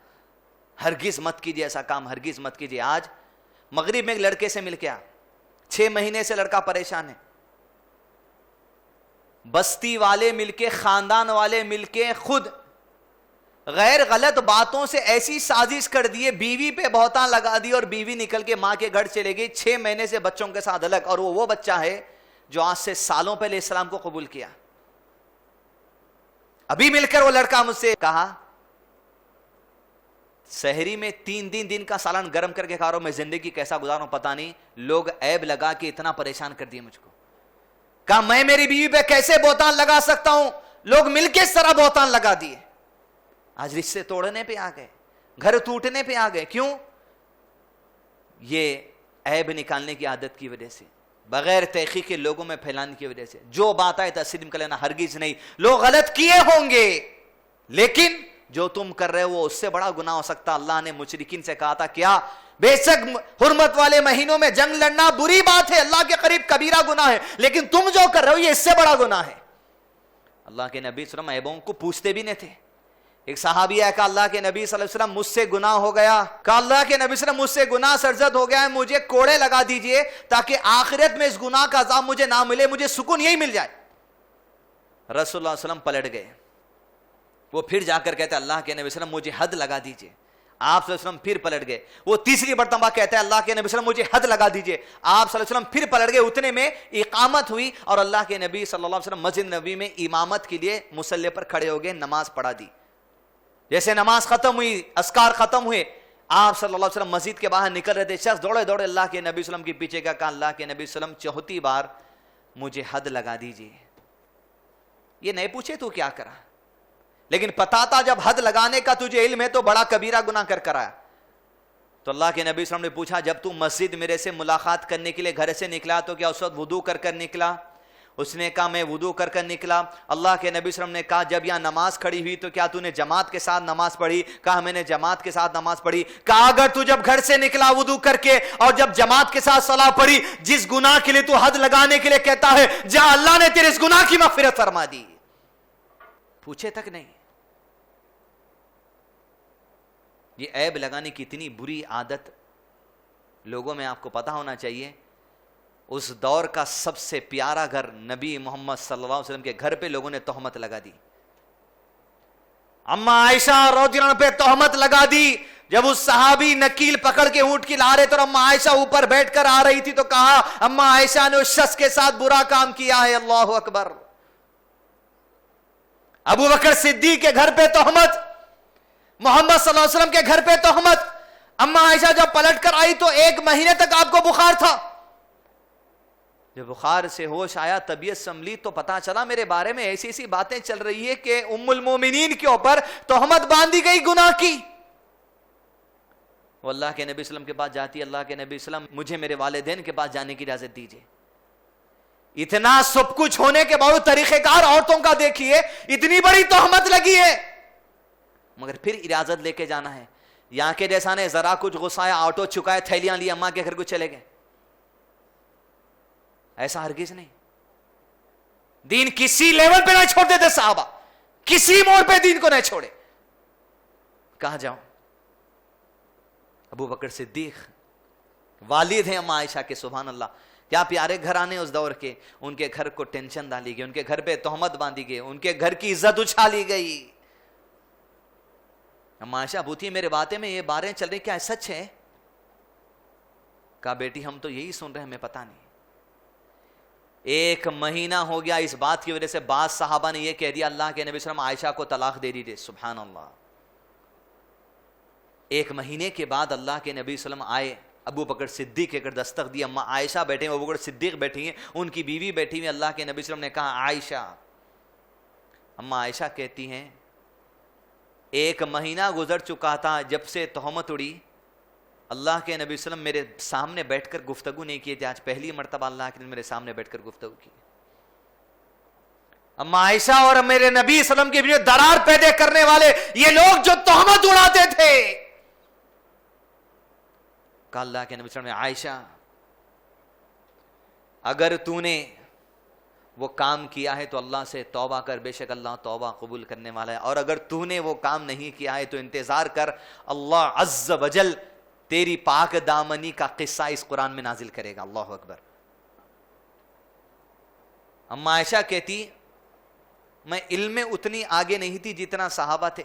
ہرگز مت کیجیے ایسا کام, ہرگز مت کیجیے. آج مغرب میں ایک لڑکے سے مل کے 6 مہینے سے لڑکا پریشان ہے, بستی والے مل کے, خاندان والے مل کے خود غیر غلط باتوں سے ایسی سازش کر دیے, بیوی پہ بہتان لگا دی اور بیوی نکل کے ماں کے گھر چلے گئی. 6 مہینے سے بچوں کے ساتھ الگ, اور وہ بچہ ہے جو آج سے سالوں پہلے اسلام کو قبول کیا. ابھی مل کر وہ لڑکا مجھ سے کہا سحری میں 3 دن کا سالن گرم کر کے کھا رہا ہوں, میں زندگی کیسا گزاروں پتا نہیں, لوگ عیب لگا کے اتنا پریشان کر دیے مجھ کو. کہا میں میری بیوی پہ کیسے بہتان لگا سکتا ہوں, لوگ مل کے اس طرح بہتان لگا دیے. آج رشتے توڑنے پہ آ گئے, گھر ٹوٹنے پہ آ گئے. کیوں؟ یہ عیب نکالنے کی عادت کی وجہ سے, بغیر تحقیق کے لوگوں میں پھیلانے کی وجہ سے. جو بات آئے تسلیم کر لینا, ہرگز نہیں. لوگ غلط کیے ہوں گے, لیکن جو تم کر رہے ہو وہ اس سے بڑا گناہ ہو سکتا. اللہ نے مشرکین سے کہا تھا کیا بے شک حرمت والے مہینوں میں جنگ لڑنا بری بات ہے, اللہ کے قریب کبیرہ گناہ ہے, لیکن تم جو کر رہے ہو یہ اس سے بڑا گناہ ہے. اللہ کے نبی صلی اللہ علیہ وسلم عیبوں کو پوچھتے بھی نہیں تھے. ایک صحابی ہے کہ اللہ کے نبی صلی اللہ علیہ وسلم مجھ سے گناہ ہو گیا, کہ اللہ کے نبی صلی اللہ علیہ وسلم مجھ سے گناہ سرزد ہو گیا ہے, مجھے کوڑے لگا دیجئے تاکہ آخرت میں اس گناہ کا عذاب مجھے نہ ملے, مجھے سکون یہی مل جائے. رسول اللہ صلی اللہ علیہ وسلم پلٹ گئے, وہ پھر جا کر کہتے اللہ کے نبی صلی اللہ علیہ وسلم مجھے حد لگا دیجئے. آپ صلی اللہ علیہ وسلم پھر پلٹ گئے, وہ تیسری مرتبہ کہتے ہیں اللہ کے نبی صلی اللہ علیہ وسلم مجھے حد لگا دیجئے. آپ صلی اللہ علیہ وسلم پھر پلٹ گئے. اتنے میں اقامت ہوئی اور اللہ کے نبی صلی اللہ علیہ وسلم مسجد نبی میں امامت کے لیے مصلی پر کھڑے ہو گئے, نماز پڑھا دی. جیسے نماز ختم ہوئی, اذکار ختم ہوئے, آپ صلی اللہ علیہ وسلم مسجد کے باہر نکل رہے تھے. شخص دوڑے دوڑے اللہ کے نبی صلی اللہ علیہ وسلم کے پیچھے کا, کہا اللہ کے نبی صلی اللہ علیہ وسلم 4تھی بار مجھے حد لگا دیجئے. یہ نہیں پوچھے تو کیا کرا, لیکن پتا تھا جب حد لگانے کا تجھے علم ہے تو بڑا کبیرہ گناہ کر آیا. تو اللہ کے نبی صلی اللہ علیہ وسلم نے پوچھا جب تو مسجد میرے سے ملاقات کرنے کے لیے گھر سے نکلا تو کیا اس وقت وضو کر نکلا؟ اس نے کہا میں وضو کر کر نکلا. اللہ کے نبی صلی اللہ علیہ وسلم نے کہا جب یہاں نماز کھڑی ہوئی تو کیا تو نے جماعت کے ساتھ نماز پڑھی؟ کہا میں نے جماعت کے ساتھ نماز پڑھی. کہا اگر تو جب گھر سے نکلا وضو کر کے اور جب جماعت کے ساتھ صلاح پڑھی، جس گناہ کے لیے تو حد لگانے کے لیے کہتا ہے جا اللہ نے تیرے اس گناہ کی مغفرت فرما دی، پوچھے تک نہیں. یہ عیب لگانے کی اتنی بری عادت لوگوں میں آپ کو پتا ہونا چاہیے. اس دور کا سب سے پیارا گھر نبی محمد صلی اللہ علیہ وسلم کے گھر پہ لوگوں نے تہمت لگا دی. اما عائشہ رضی اللہ عنہا پہ تہمت لگا دی. جب اس صحابی نکیل پکڑ کے اونٹ کی لا رہے تو اما عائشہ اوپر بیٹھ کر آ رہی تھی تو کہا اما عائشہ نے اس شخص کے ساتھ برا کام کیا ہے. اللہ اکبر. ابو بکر صدیق کے گھر پہ تہمت، محمد صلی اللہ علیہ وسلم کے گھر پہ تہمت. اما عائشہ جب پلٹ کر آئی تو 1 مہینے تک آپ کو بخار تھا. جب بخار سے ہوش آیا، طبیعت سنبھلی تو پتا چلا میرے بارے میں ایسی ایسی باتیں چل رہی ہے کہ ام المومنین کے اوپر تہمت باندھی گئی گناہ کی. وہ اللہ کے نبی صلی اللہ علیہ وسلم کے پاس جاتی، اللہ کے نبی صلی اللہ علیہ وسلم مجھے میرے والدین کے پاس جانے کی اجازت دیجیے. اتنا سب کچھ ہونے کے باوجود طریقہ کار عورتوں کا دیکھیے، اتنی بڑی تہمت لگی ہے مگر پھر اجازت لے کے جانا ہے. یہاں کے جیسا نے ذرا کچھ غصایا، آٹو چکائے، تھیلیاں لی، اماں کے گھر کو چلے گئے. ایسا ہرگز نہیں. دین کسی لیول پہ نہ چھوڑ دیتے صحابہ، کسی موڑ پہ دین کو نہ چھوڑے. کہاں جاؤں؟ ابو بکر صدیق والد ہیں اما عائشہ کے، سبحان اللہ، کیا پیارے گھر آنے اس دور کے. ان کے گھر کو ٹینشن ڈالی گئی، ان کے گھر پہ تہمت باندھی گئی، ان کے گھر کی عزت اچھالی گئی. اما عائشہ پوچھی میرے باتیں میں یہ باتیں چل رہی کیا سچ ہے؟ کہا بیٹی ہم تو یہی سن رہے ہیں، ہمیں پتا نہیں. 1 مہینہ ہو گیا، اس بات کی وجہ سے بعض صحابہ نے یہ کہہ دیا اللہ کے نبی صلی اللہ علیہ وسلم عائشہ کو طلاق دے دیجیے. سبحان اللہ. 1 مہینے کے بعد اللہ کے نبی صلی اللہ علیہ وسلم آئے، ابو بکر صدیق کے گھر دستک دی. اما عائشہ بیٹھے ہیں، ابو بکر صدیق بیٹھی ہیں، ان کی بیوی بیٹھی ہوئی. اللہ کے نبی صلی اللہ علیہ وسلم نے کہا عائشہ. اما عائشہ کہتی ہیں 1 مہینہ گزر چکا تھا جب سے تہمت اڑی، اللہ کے نبی صلی اللہ علیہ وسلم میرے سامنے بیٹھ کر گفتگو نہیں کی تھی، آج پہلی مرتبہ اللہ کے نبی میرے سامنے بیٹھ کر گفتگو کی. اما عائشہ اور میرے نبی صلی اللہ علیہ وسلم کے بیچ درار پیدا کرنے والے یہ لوگ جو تہمت اڑاتے تھے. کہا اللہ کے نبی صلی اللہ علیہ وسلم نے عائشہ اگر تو نے وہ کام کیا ہے تو اللہ سے توبہ کر، بے شک اللہ توبہ قبول کرنے والا ہے. اور اگر تو نے وہ کام نہیں کیا ہے تو انتظار کر، اللہ عز وجل تیری پاک دامنی کا قصہ اس قرآن میں نازل کرے گا. اللہ اکبر. اما عائشہ کہتی میں علم میں اتنی آگے نہیں تھی جتنا صحابہ تھے،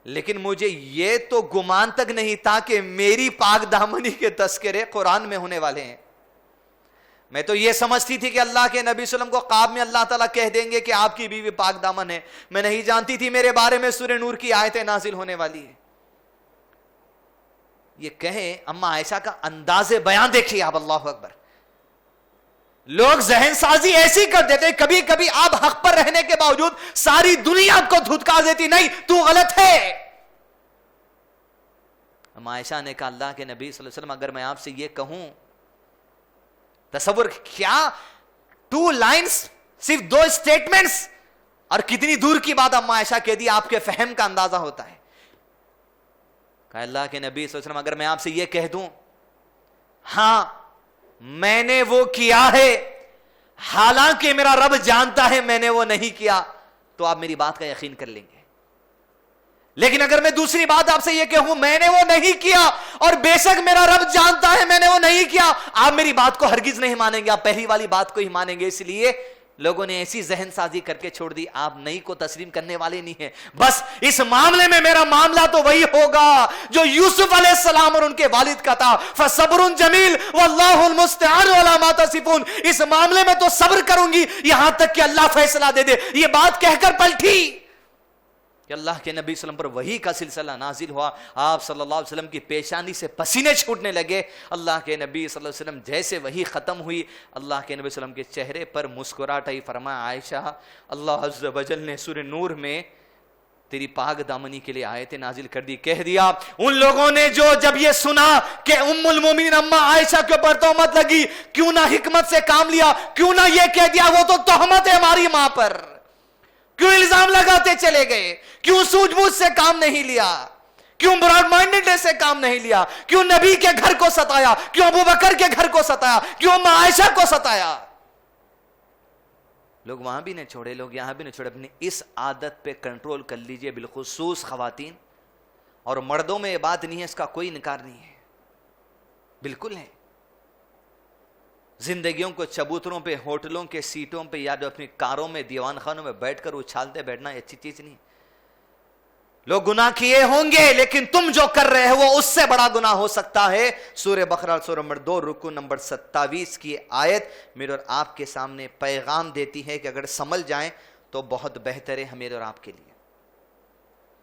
لیکن مجھے یہ تو گمان تک نہیں تھا کہ میری پاک دامنی کے تذکرے قرآن میں ہونے والے ہیں. میں تو یہ سمجھتی تھی کہ اللہ کے نبی صلی اللہ علیہ وسلم کو خواب میں اللہ تعالیٰ کہہ دیں گے کہ آپ کی بیوی پاک دامن ہے. میں نہیں جانتی تھی میرے بارے میں سورہ نور کی آیتیں نازل ہونے والی ہے. یہ کہیں اما عائشہ کا انداز بیان دیکھیے آپ. اللہ اکبر. لوگ ذہن سازی ایسی کر دیتے، کبھی کبھی آپ حق پر رہنے کے باوجود ساری دنیا آپ کو دھتکار دیتی، نہیں تو غلط ہے. اما عائشہ نے کہا اللہ کے نبی صلی اللہ علیہ وسلم اگر میں آپ سے یہ کہوں، تصور کیا 2 لائنز، صرف 2 اسٹیٹمنٹس، اور کتنی دور کی بات اما عائشہ کہہ دی، آپ کے فہم کا اندازہ ہوتا ہے. کہا اللہ کے نبی صلی اللہ علیہ وسلم اگر میں آپ سے یہ کہہ دوں ہاں میں نے وہ کیا ہے حالانکہ میرا رب جانتا ہے میں نے وہ نہیں کیا، تو آپ میری بات کا یقین کر لیں گے. لیکن اگر میں دوسری بات آپ سے یہ کہوں میں نے وہ نہیں کیا اور بے شک میرا رب جانتا ہے میں نے وہ نہیں کیا، آپ میری بات کو ہرگز نہیں مانیں گے، آپ پہلی والی بات کو ہی مانیں گے. اس لیے لوگوں نے ایسی ذہن سازی کر کے چھوڑ دی، آپ نئی کو تسلیم کرنے والے نہیں ہیں. بس اس معاملے میں میرا معاملہ تو وہی ہوگا جو یوسف علیہ السلام اور ان کے والد کا تھا، فصبر جمیل واللہ المستعان علی ما تصفون. اس معاملے میں تو صبر کروں گی یہاں تک کہ اللہ فیصلہ دے دے. یہ بات کہہ کر پلٹی کہ اللہ کے نبی صلی اللہ علیہ وسلم پر وحی کا سلسلہ نازل ہوا. آپ صلی اللہ علیہ وسلم کی پیشانی سے پسینے چھوٹنے لگے. اللہ کے نبی صلی اللہ علیہ وسلم جیسے وحی ختم ہوئی، اللہ کے نبی صلی اللہ علیہ وسلم کے چہرے پر مسکراہٹ آئی. فرمایا عائشہ اللہ عز و جل نے سورہ نور میں تیری پاک دامنی کے لیے آیتیں نازل کر دی. کہہ دیا ان لوگوں نے جو جب یہ سنا کہ ام المومنین اما عائشہ کے اوپر تہمت لگی, کیوں نہ حکمت سے کام لیا, کیوں نہ یہ کہہ دیا وہ تو تہمت ہے ہماری ماں پر, کیوں الزام لگاتے چلے گئے, کیوں سوجھ بوجھ سے کام نہیں لیا, کیوں براڈ مائنڈڈنس سے کام نہیں لیا, کیوں نبی کے گھر کو ستایا, کیوں ابو بکر کے گھر کو ستایا, کیوں اما عائشہ کو ستایا. لوگ وہاں بھی نہیں چھوڑے, لوگ یہاں بھی نہیں چھوڑے. اپنی اس عادت پہ کنٹرول کر لیجئے, بالخصوص خواتین. اور مردوں میں یہ بات نہیں ہے, اس کا کوئی انکار نہیں ہے, بالکل ہے. زندگیوں کو چبوتروں پہ, ہوٹلوں کے سیٹوں پہ یا جو اپنی کاروں میں, دیوان خانوں میں بیٹھ کر اچھالتے بیٹھنا اچھی چیز نہیں. لوگ گناہ کیے ہوں گے, لیکن تم جو کر رہے ہو وہ اس سے بڑا گناہ ہو سکتا ہے. سورہ بقرہ سورہ نمبر 2 رکوع نمبر 27 کی آیت میرے اور آپ کے سامنے پیغام دیتی ہے کہ اگر سمجھ جائیں تو بہت بہتر ہے میرے اور آپ کے لیے.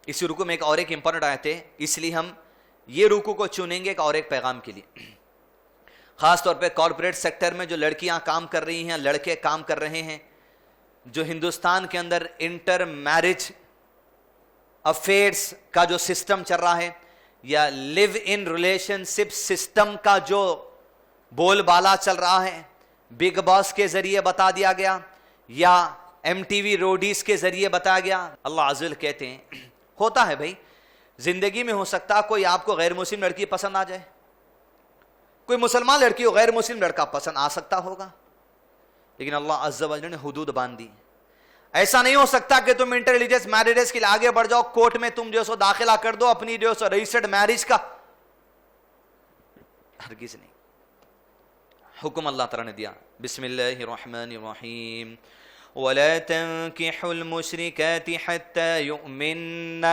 اس رکوع میں ایک امپورٹنٹ آیت ہے, اس لیے ہم یہ رکوع کو چنیں گے اور ایک پیغام کے لیے. خاص طور پہ کارپوریٹ سیکٹر میں جو لڑکیاں کام کر رہی ہیں, لڑکے کام کر رہے ہیں, جو ہندوستان کے اندر انٹر میرج افیئرس کا جو سسٹم چل رہا ہے, یا لیو ان ریلیشن شپ سسٹم کا جو بول بالا چل رہا ہے, بگ باس کے ذریعے بتا دیا گیا یا MTV روڈیز کے ذریعے بتایا گیا. اللہ عز و جل کہتے ہیں ہوتا ہے بھائی, زندگی میں ہو سکتا کوئی آپ کو غیر مسلم لڑکی پسند آ جائے, کوئی مسلمان لڑکی ہو غیر مسلم لڑکا پسند آ سکتا ہوگا, لیکن اللہ عز و جل نے حدود باندھ دی. ایسا نہیں ہو سکتا کہ تم انٹر ریلیجیس میرجز کے لیے آگے بڑھ جاؤ, کورٹ میں تم جو سو داخلہ کر دو اپنی جو سو رجسٹرڈ میرج کا, ہرگز نہیں. حکم اللہ تعالیٰ نے دیا, بسم اللہ الرحمن الرحیم, وَلَا تَنْكِحُوا الْمُشْرِكَاتِ حَتَّى يُؤْمِنَّ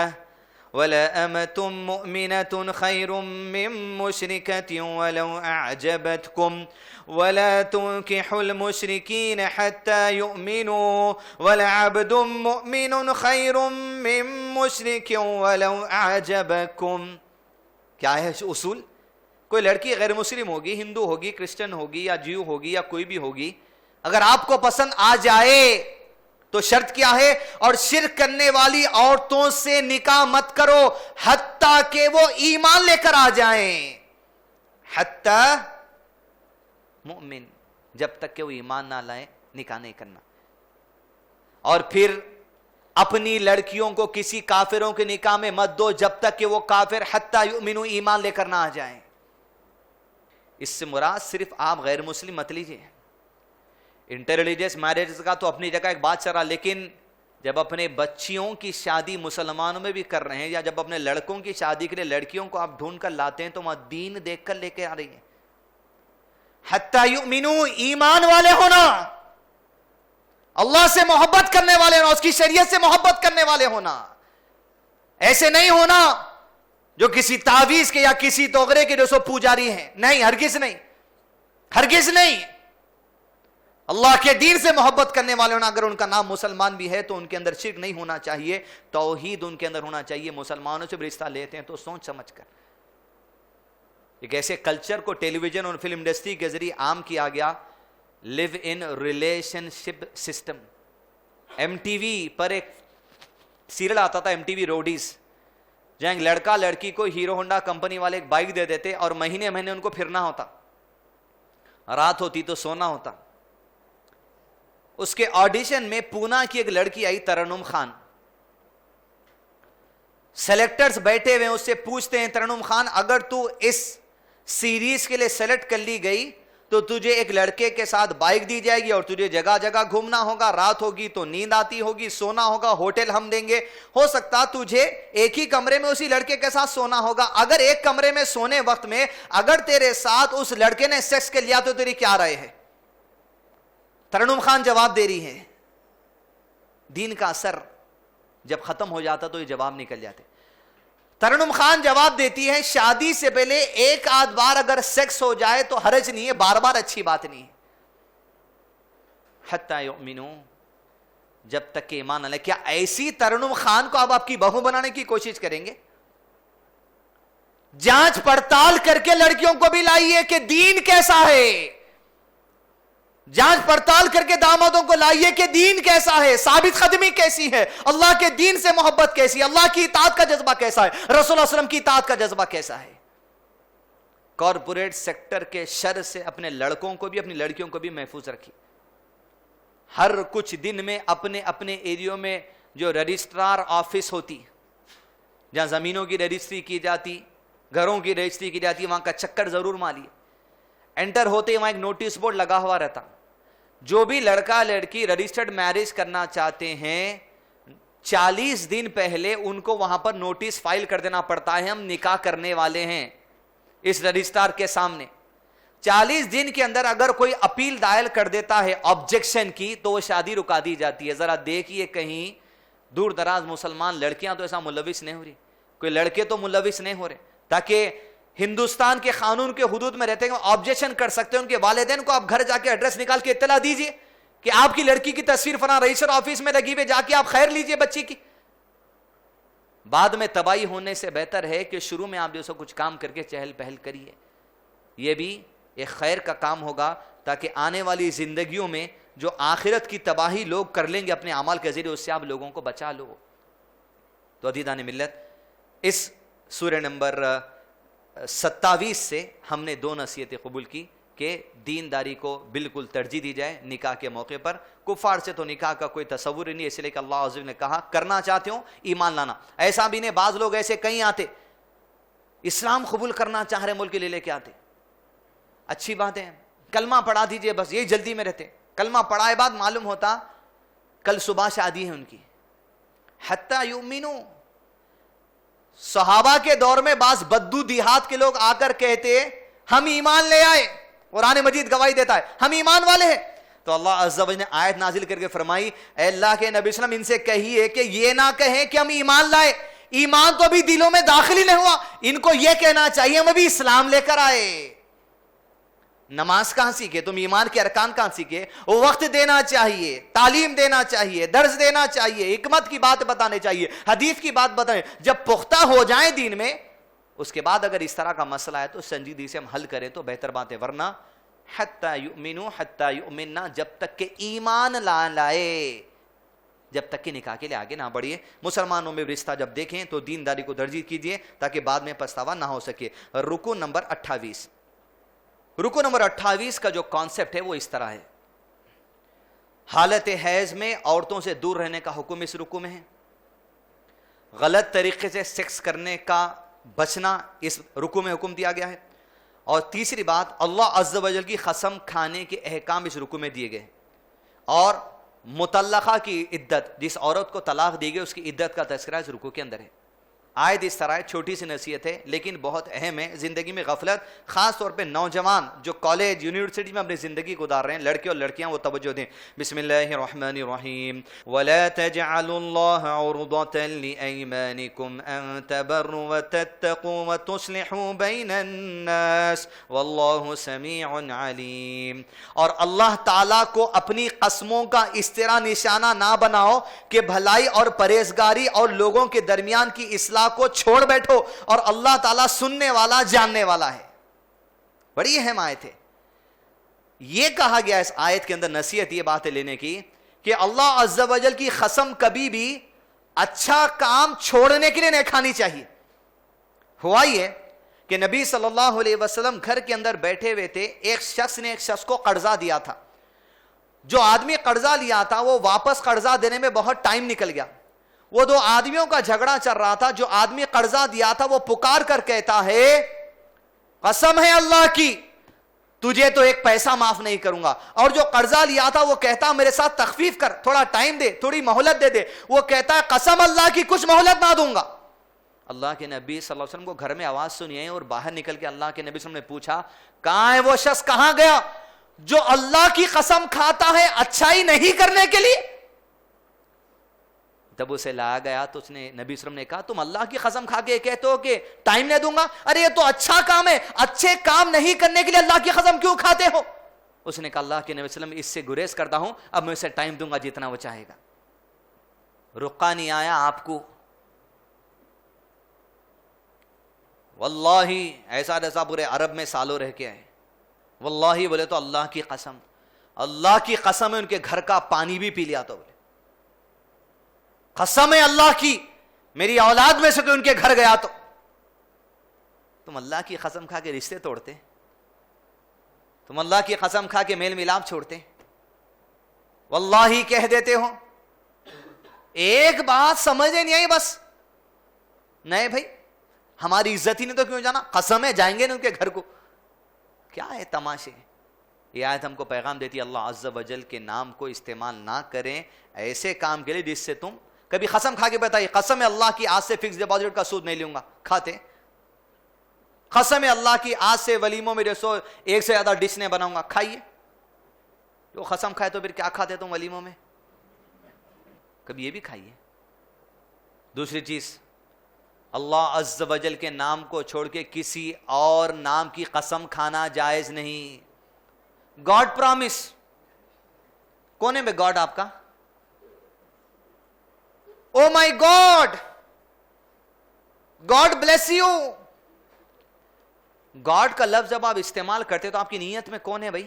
وَلَا أَمَةٌ مُؤْمِنَةٌ خَيْرٌ مِّن مُّشْرِكَةٍ وَلَوْ أَعْجَبَتْكُمْ وَلَا تُنْكِحُوا الْمُشْرِكِينَ حَتَّى يُؤْمِنُوا وَلَعَبْدٌ مُّؤْمِنٌ خَيْرٌ مِّن مُّشْرِكٍ وَلَوْ أَعْجَبَكُمْ. کیا ہے اصول؟ کوئی لڑکی غیر مسلم ہوگی, ہندو ہوگی, کرسچن ہوگی یا جیو ہوگی یا کوئی بھی ہوگی, اگر آپ کو پسند آ جائے تو شرط کیا ہے, اور شرک کرنے والی عورتوں سے نکاح مت کرو حتیٰ کہ وہ ایمان لے کر آ جائیں. حتیٰ مؤمن, جب تک کہ وہ ایمان نہ لائیں نکاح نہیں کرنا. اور پھر اپنی لڑکیوں کو کسی کافروں کے نکاح میں مت دو جب تک کہ وہ کافر حتیٰ یؤمنوا ایمان لے کر نہ آ جائیں. اس سے مراد صرف آپ غیر مسلم مت لیجیے. انٹر ریلیجیس میرجز کا تو اپنی جگہ ایک بات چل رہا, لیکن جب اپنے بچیوں کی شادی مسلمانوں میں بھی کر رہے ہیں, یا جب اپنے لڑکوں کی شادی کے لیے لڑکیوں کو آپ ڈھونڈ کر لاتے ہیں تو وہاں دین دیکھ کر لے کے آ رہی ہیں. حتی یؤمنوا, ایمان والے ہونا, اللہ سے محبت کرنے والے ہونا, اس کی شریعت سے محبت کرنے والے ہونا. ایسے نہیں ہونا جو کسی تعویذ کے یا کسی توغرے کے جو سو پوجاری ہیں, نہیں, ہرگز نہیں, ہرگز نہیں. اللہ کے دین سے محبت کرنے والے ہونا. اگر ان کا نام مسلمان بھی ہے تو ان کے اندر شرک نہیں ہونا چاہیے, توحید ان کے اندر ہونا چاہیے. مسلمانوں سے بھی رشتہ لیتے ہیں تو سوچ سمجھ کر. ایک ایسے کلچر کو ٹیلی ویژن اور فلم انڈسٹری کے ذریعے عام کیا گیا, live in relationship system. MTV پر ایک سیریل آتا تھا, MTV روڈیز, جہاں ایک لڑکا لڑکی کو ہیرو ہونڈا کمپنی والے ایک بائک دے دیتے اور مہینے مہینے ان کو پھرنا ہوتا, رات ہوتی تو سونا ہوتا. اس کے آڈیشن میں پونا کی ایک لڑکی آئی, ترنم خان. سلیکٹرز بیٹھے ہوئے اس سے پوچھتے ہیں, ترنم خان اگر تو اس سیریز کے لیے سلیکٹ کر لی گئی تو تجھے ایک لڑکے کے ساتھ بائک دی جائے گی اور تجھے جگہ جگہ گھومنا ہوگا, رات ہوگی تو نیند آتی ہوگی, سونا ہوگا, ہوٹل ہم دیں گے, ہو سکتا تجھے ایک ہی کمرے میں اسی لڑکے کے ساتھ سونا ہوگا. اگر ایک کمرے میں سونے وقت میں اگر تیرے ساتھ اس لڑکے نے سیکس کر لیا تو تیری کیا رائے ہے؟ ترنم خان جواب دے رہی ہے. دین کا اثر جب ختم ہو جاتا تو یہ جواب نکل جاتے. ترنم خان جواب دیتی ہے, شادی سے پہلے ایک آدھ بار اگر سیکس ہو جائے تو حرج نہیں ہے, بار بار اچھی بات نہیں ہے. حتی یؤمنوا, جب تک کہ ایمان نہ لائے. کیا ایسی ترنم خان کو آپ کی بہو بنانے کی کوشش کریں گے؟ جانچ پڑتال کر کے لڑکیوں کو بھی لائیے کہ دین کیسا ہے. جانچ پڑتال کر کے دامادوں کو لائیے کہ دین کیسا ہے، ثابت قدمی کیسی ہے، اللہ کے دین سے محبت کیسی ہے، اللہ کی اطاعت کا جذبہ کیسا ہے، رسول اللہ صلی اللہ علیہ وسلم کی اطاعت کا جذبہ کیسا ہے۔ کارپوریٹ سیکٹر کے شر سے اپنے لڑکوں کو بھی اپنی لڑکیوں کو بھی محفوظ رکھیے۔ ہر کچھ دن میں اپنے اپنے ایریوں میں جو رجسٹرار آفس ہوتی، جہاں زمینوں کی رجسٹری کی جاتی، گھروں کی رجسٹری کی جاتی، وہاں کا چکر ضرور ماریے۔ انٹر ہوتے وہاں ایک نوٹس بورڈ لگا ہوا رہتا، جو بھی لڑکا لڑکی رجسٹرڈ میرج کرنا چاہتے ہیں 40 دن پہلے ان کو وہاں پر نوٹس فائل کر دینا پڑتا ہے، ہم نکاح کرنے والے ہیں اس رجسٹرار کے سامنے۔ 40 دن کے اندر اگر کوئی اپیل دائر کر دیتا ہے آبجیکشن کی تو وہ شادی رکا دی جاتی ہے۔ ذرا دیکھیے کہیں دور دراز مسلمان لڑکیاں تو ایسا ملوث نہیں ہو رہی، کوئی لڑکے تو ملوث نہیں ہو رہے، تاکہ ہندوستان کے قانون کے حدود میں رہتے ہیں آبجیکشن کر سکتے ہیں۔ ان کے والدین کو آپ گھر جا کے ایڈریس نکال کے اطلاع دیجئے کہ آپ کی لڑکی کی تصویر فلاں رجسٹر آفس میں لگی ہوئی، جا کے آپ خیر لیجئے بچی کی۔ بعد میں تباہی ہونے سے بہتر ہے کہ شروع میں آپ جو سو کچھ کام کر کے چہل پہل کریے، یہ بھی ایک خیر کا کام ہوگا، تاکہ آنے والی زندگیوں میں جو آخرت کی تباہی لوگ کر لیں گے اپنے اعمال کے ذریعے، اس سے آپ لوگوں کو بچا لو۔ تو عزیزان ملت، اس سورہ نمبر 27 سے ہم نے 2 نصیحتیں قبول کی کہ دینداری کو بالکل ترجیح دی جائے نکاح کے موقع پر۔ کفار سے تو نکاح کا کوئی تصور ہی نہیں، اس لیے کہ اللہ عز و جل نے کہا کرنا چاہتے ہو ایمان لانا۔ ایسا بھی نہیں، بعض لوگ ایسے کہیں آتے اسلام قبول کرنا چاہ رہے ملک لے کے آتے، اچھی بات ہے، کلمہ پڑھا دیجئے، بس یہی جلدی میں رہتے۔ کلمہ پڑھائے بعد معلوم ہوتا کل صبح شادی ہے ان کی۔ حتی یؤمنو، صحابہ کے دور میں بعض بدو دیہات کے لوگ آ کر کہتے ہم ایمان لے آئے، قرآن مجید گواہی دیتا ہے ہم ایمان والے ہیں۔ تو اللہ عز و جل نے آیت نازل کر کے فرمائی اے اللہ کے نبی صلی اللہ علیہ وسلم ان سے کہیے کہ یہ نہ کہیں کہ ہم ایمان لائے، ایمان تو ابھی دلوں میں داخل ہی نہیں ہوا، ان کو یہ کہنا چاہیے ہم ابھی اسلام لے کر آئے۔ نماز کہاں سیکھے تم، ایمان کے ارکان کہاں سیکھے؟ وقت دینا چاہیے، تعلیم دینا چاہیے، درس دینا چاہیے، حکمت کی بات بتانے چاہیے، حدیث کی بات بتائیں۔ جب پختہ ہو جائیں دین میں، اس کے بعد اگر اس طرح کا مسئلہ ہے تو سنجیدگی سے ہم حل کریں تو بہتر بات ہے، ورنہ حتی یؤمنو حتی یؤمننا، جب تک کہ ایمان لائے، جب تک کہ نکاح کے لیے آگے نہ بڑھیے۔ مسلمانوں میں رشتہ جب دیکھیں تو دینداری کو ترجیح کیجیے تاکہ بعد میں پچھتاوا نہ ہو سکے۔ رکو نمبر 28، رکو نمبر 28 کا جو کانسیپٹ ہے وہ اس طرح ہے، حالت حیض میں عورتوں سے دور رہنے کا حکم اس رکو میں ہے، غلط طریقے سے سیکس کرنے کا بچنا اس رکو میں حکم دیا گیا ہے، اور تیسری بات اللہ عز و جل کی قسم کھانے کے احکام اس رکو میں دیے گئے، اور مطلقہ کی عدت، جس عورت کو طلاق دی گئی اس کی عدت کا تذکرہ اس رکو کے اندر ہے۔ آیت اس طرح ہے، چھوٹی سی نصیحت ہے لیکن بہت اہم ہے۔ زندگی میں غفلت، خاص طور پہ نوجوان جو کالج یونیورسٹی میں اپنی زندگی گزار رہے ہیں، لڑکے اور لڑکیاں، وہ توجہ دیں۔ بسم اللہ الرحمن الرحیم، وَلَا تَجْعَلُوا اللَّهَ عُرْضَةً لِأَيْمَانِكُمْ أَن تَبَرُّوا وَتَتَّقُوا وَتُصْلِحُوا بَيْنَ النَّاسِ وَاللَّهُ سَمِيعٌ عَلِيمٌ۔ اور اللہ تعالیٰ کو اپنی قسموں کا اس طرح نشانہ نہ بناؤ کہ بھلائی اور پرہیزگاری اور لوگوں کے درمیان کی اصلاح کو چھوڑ بیٹھو، اور اللہ تعالیٰ سننے والا جاننے والا ہے۔ بڑی اہم آیت ہے۔ یہ کہا گیا اس آیت کے اندر نصیحت یہ بات ہے لینے کی کہ اللہ عز و جل کی قسم کبھی بھی اچھا کام چھوڑنے کے لیے نہیں کھانی چاہیے۔ ہوا یہ کہ نبی صلی اللہ علیہ وسلم گھر کے اندر بیٹھے ہوئے تھے، ایک شخص نے ایک شخص کو قرضہ دیا تھا، جو آدمی قرضہ لیا تھا وہ واپس قرضہ دینے میں بہت ٹائم نکل گیا۔ وہ 2 آدمیوں کا جھگڑا چل رہا تھا، جو آدمی قرضہ دیا تھا وہ پکار کر کہتا ہے قسم ہے اللہ کی تجھے تو ایک پیسہ معاف نہیں کروں گا، اور جو قرضہ لیا تھا وہ کہتا میرے ساتھ تخفیف کر، تھوڑا ٹائم دے، تھوڑی مہلت دے دے، وہ کہتا ہے قسم اللہ کی کچھ مہلت نہ دوں گا۔ اللہ کے نبی صلی اللہ علیہ وسلم کو گھر میں آواز سنی ہے، اور باہر نکل کے اللہ کے نبی صلی اللہ علیہ وسلم نے پوچھا کہاں ہے وہ شخص، کہاں گیا جو اللہ کی قسم کھاتا ہے اچھائی نہیں کرنے کے لیے؟ جب اسے لایا گیا تو اس نے نبی صلی اللہ علیہ وسلم نے کہا تم اللہ کی قسم کھا کے کہتے ہو کہ ٹائم نہیں دوں گا، ارے یہ تو اچھا کام ہے، اچھے کام نہیں کرنے کے لیے اللہ کی قسم کیوں کھاتے ہو؟ اس نے کہا اللہ کے نبی صلی اللہ علیہ وسلم اس سے گریز کرتا ہوں، اب میں اسے ٹائم دوں گا جتنا وہ چاہے گا۔ رقہ نہیں آیا آپ کو، واللہ ایسا پورے عرب میں سالوں رہ کے آئے، واللہ بولے تو اللہ کی قسم اللہ کی قسم ہے ان کے گھر کا پانی بھی پی لیا تو بولے قسم ہے اللہ کی میری اولاد میں سے کوئی ان کے گھر گیا تو تم اللہ کی قسم کھا کے رشتے توڑتے, تم اللہ کی قسم کھا کے میل ملاپ چھوڑتے, واللہ کہہ دیتے ہو. ایک بات سمجھے نہیں آئی بس, نہیں بھائی ہماری عزت ہی نہیں تو کیوں جانا, قسم ہے جائیں گے نا ان کے گھر کو. کیا ہے تماشے. یہ آیت ہم کو پیغام دیتی ہے اللہ عز و جل کے نام کو استعمال نہ کریں ایسے کام کے لیے جس سے تم کبھی قسم کھا کے بتائیے قسم ہے اللہ کی آج سے فکس ڈپازٹ کا سود نہیں لوں گا, کھاتے؟ قسم ہے اللہ کی آج سے ولیموں میں جیسو ایک سے زیادہ ڈش نہیں بناؤں گا, کھائیے. جو قسم کھائے تو پھر کیا کھاتے تم ولیموں میں, کبھی یہ بھی کھائیے. دوسری چیز اللہ عز و جل کے نام کو چھوڑ کے کسی اور نام کی قسم کھانا جائز نہیں. گاڈ پرامس, کون ہے بے گاڈ آپ کا؟ Oh my God, God bless you. God کا لفظ جب آپ استعمال کرتے تو آپ کی نیت میں کون ہے بھائی؟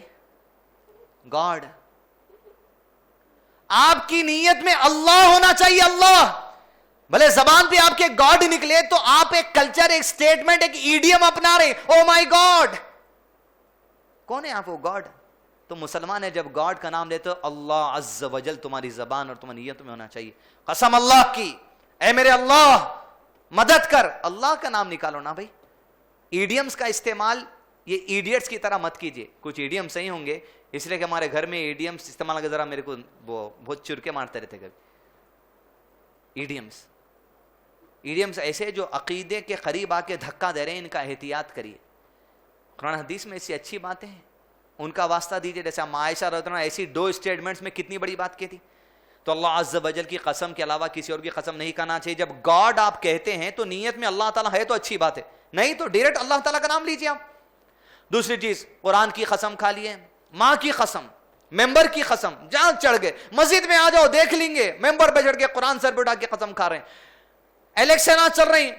گاڈ. آپ کی نیت میں اللہ ہونا چاہیے, اللہ. بھلے زبان پہ آپ کے گاڈ نکلے تو آپ ایک کلچر, ایک سٹیٹمنٹ, ایک ایڈیم اپنا رہے, او مائی گاڈ. کون ہے آپ وہ گاڈ؟ تو مسلمان ہے جب گاڈ کا نام لیتے اللہ عز و جل تمہاری زبان اور تمہاری نیت میں ہونا چاہیے. قسم اللہ کی, اے میرے اللہ مدد کر, اللہ کا نام نکالو نا بھائی. ایڈیمز کا استعمال یہ ایڈیٹس کی طرح مت کیجیے. کچھ ایڈیم صحیح ہوں گے, اس لیے کہ ہمارے گھر میں ایڈیمز استعمال کر ذرا میرے کو وہ بہت چرکے مارتے رہتے کبھی. ایڈیمز ایسے جو عقیدے کے قریب آ کے دھکا دے رہے ہیں, ان کا احتیاط کریے. قرآن حدیث میں ایسی اچھی باتیں ہیں, ان کا واسطہ دیجیے. جیسے عائشہ رضی اللہ عنہا ایسی 2 اسٹیٹمنٹس میں کتنی بڑی بات کی تھی. تو اللہ عز و جل کی قسم کے علاوہ کسی اور کی قسم نہیں کھانا چاہیے. جب گاڈ آپ کہتے ہیں تو نیت میں اللہ تعالیٰ ہے تو اچھی بات ہے, نہیں تو ڈائریکٹ اللہ تعالیٰ کا نام لیجیے آپ. دوسری چیز قرآن کی قسم کھا لیے, ماں کی قسم, ممبر کی قسم, جہاں چڑھ گئے مسجد میں آ جاؤ دیکھ لیں گے ممبر پہ چڑھ کے قرآن سر پہ اٹھا کے قسم کھا رہے ہیں. الیکشن چل رہی,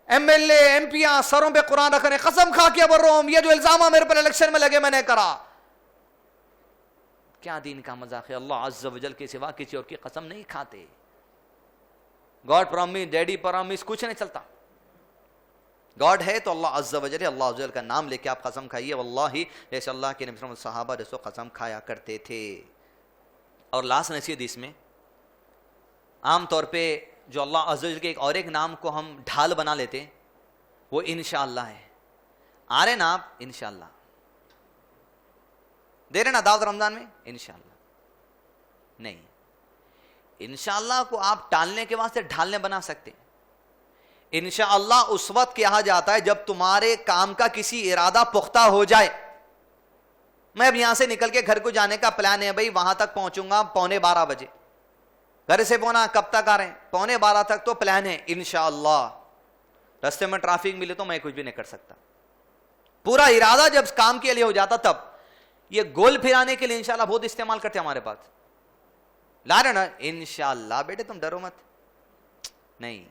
M L A M P سروں پہ قرآن رکھ رہے ہیں, قسم کھا کے بول رہا ہوں یہ جو الزام میرے پر الیکشن میں لگے میں نے کرا. کیا دین کا مذاق ہے. اللہ عز و جل کے سوا کسی اور کی قسم نہیں کھاتے. گاڈ پرامس, ڈیڈی پرامس, کچھ نہیں چلتا. گاڈ ہے تو اللہ عز و جل, اللہ عز و جل کا نام لے کے آپ قسم کھائیے. واللہ جیسے اللہ کے نبی صلی اللہ علیہ وسلم صحابہ جیسے قسم کھایا کرتے تھے. اور لاسٹ نصیحت اس میں, عام طور پہ جو اللہ عز و جل کے ایک نام کو ہم ڈھال بنا لیتے وہ انشاءاللہ ہے. آ رہے نا آپ انشاءاللہ, دے رہے نا دعوت رمضان میں انشاءاللہ. نہیں, انشاءاللہ کو آپ ٹالنے کے واسطے ڈھالنے بنا سکتے. انشاءاللہ اس وقت کہا جاتا ہے جب تمہارے کام کا کسی ارادہ پختہ ہو جائے. میں اب یہاں سے نکل کے گھر کو جانے کا پلان ہے بھائی, وہاں تک پہنچوں گا 11:45 بجے. گھر سے پونا کب تک آ رہے ہیں؟ 11:45 تک تو پلان ہے انشاءاللہ. راستے میں ٹریفک ملے تو میں کچھ بھی نہیں کر سکتا. پورا ارادہ جب کام کے لیے ہو جاتا تب. یہ گول پھرانے کے لیے انشاءاللہ بہت استعمال کرتے ہیں ہمارے پاس. لا رہے نا انشاءاللہ, بیٹے تم ڈرو مت. نہیں,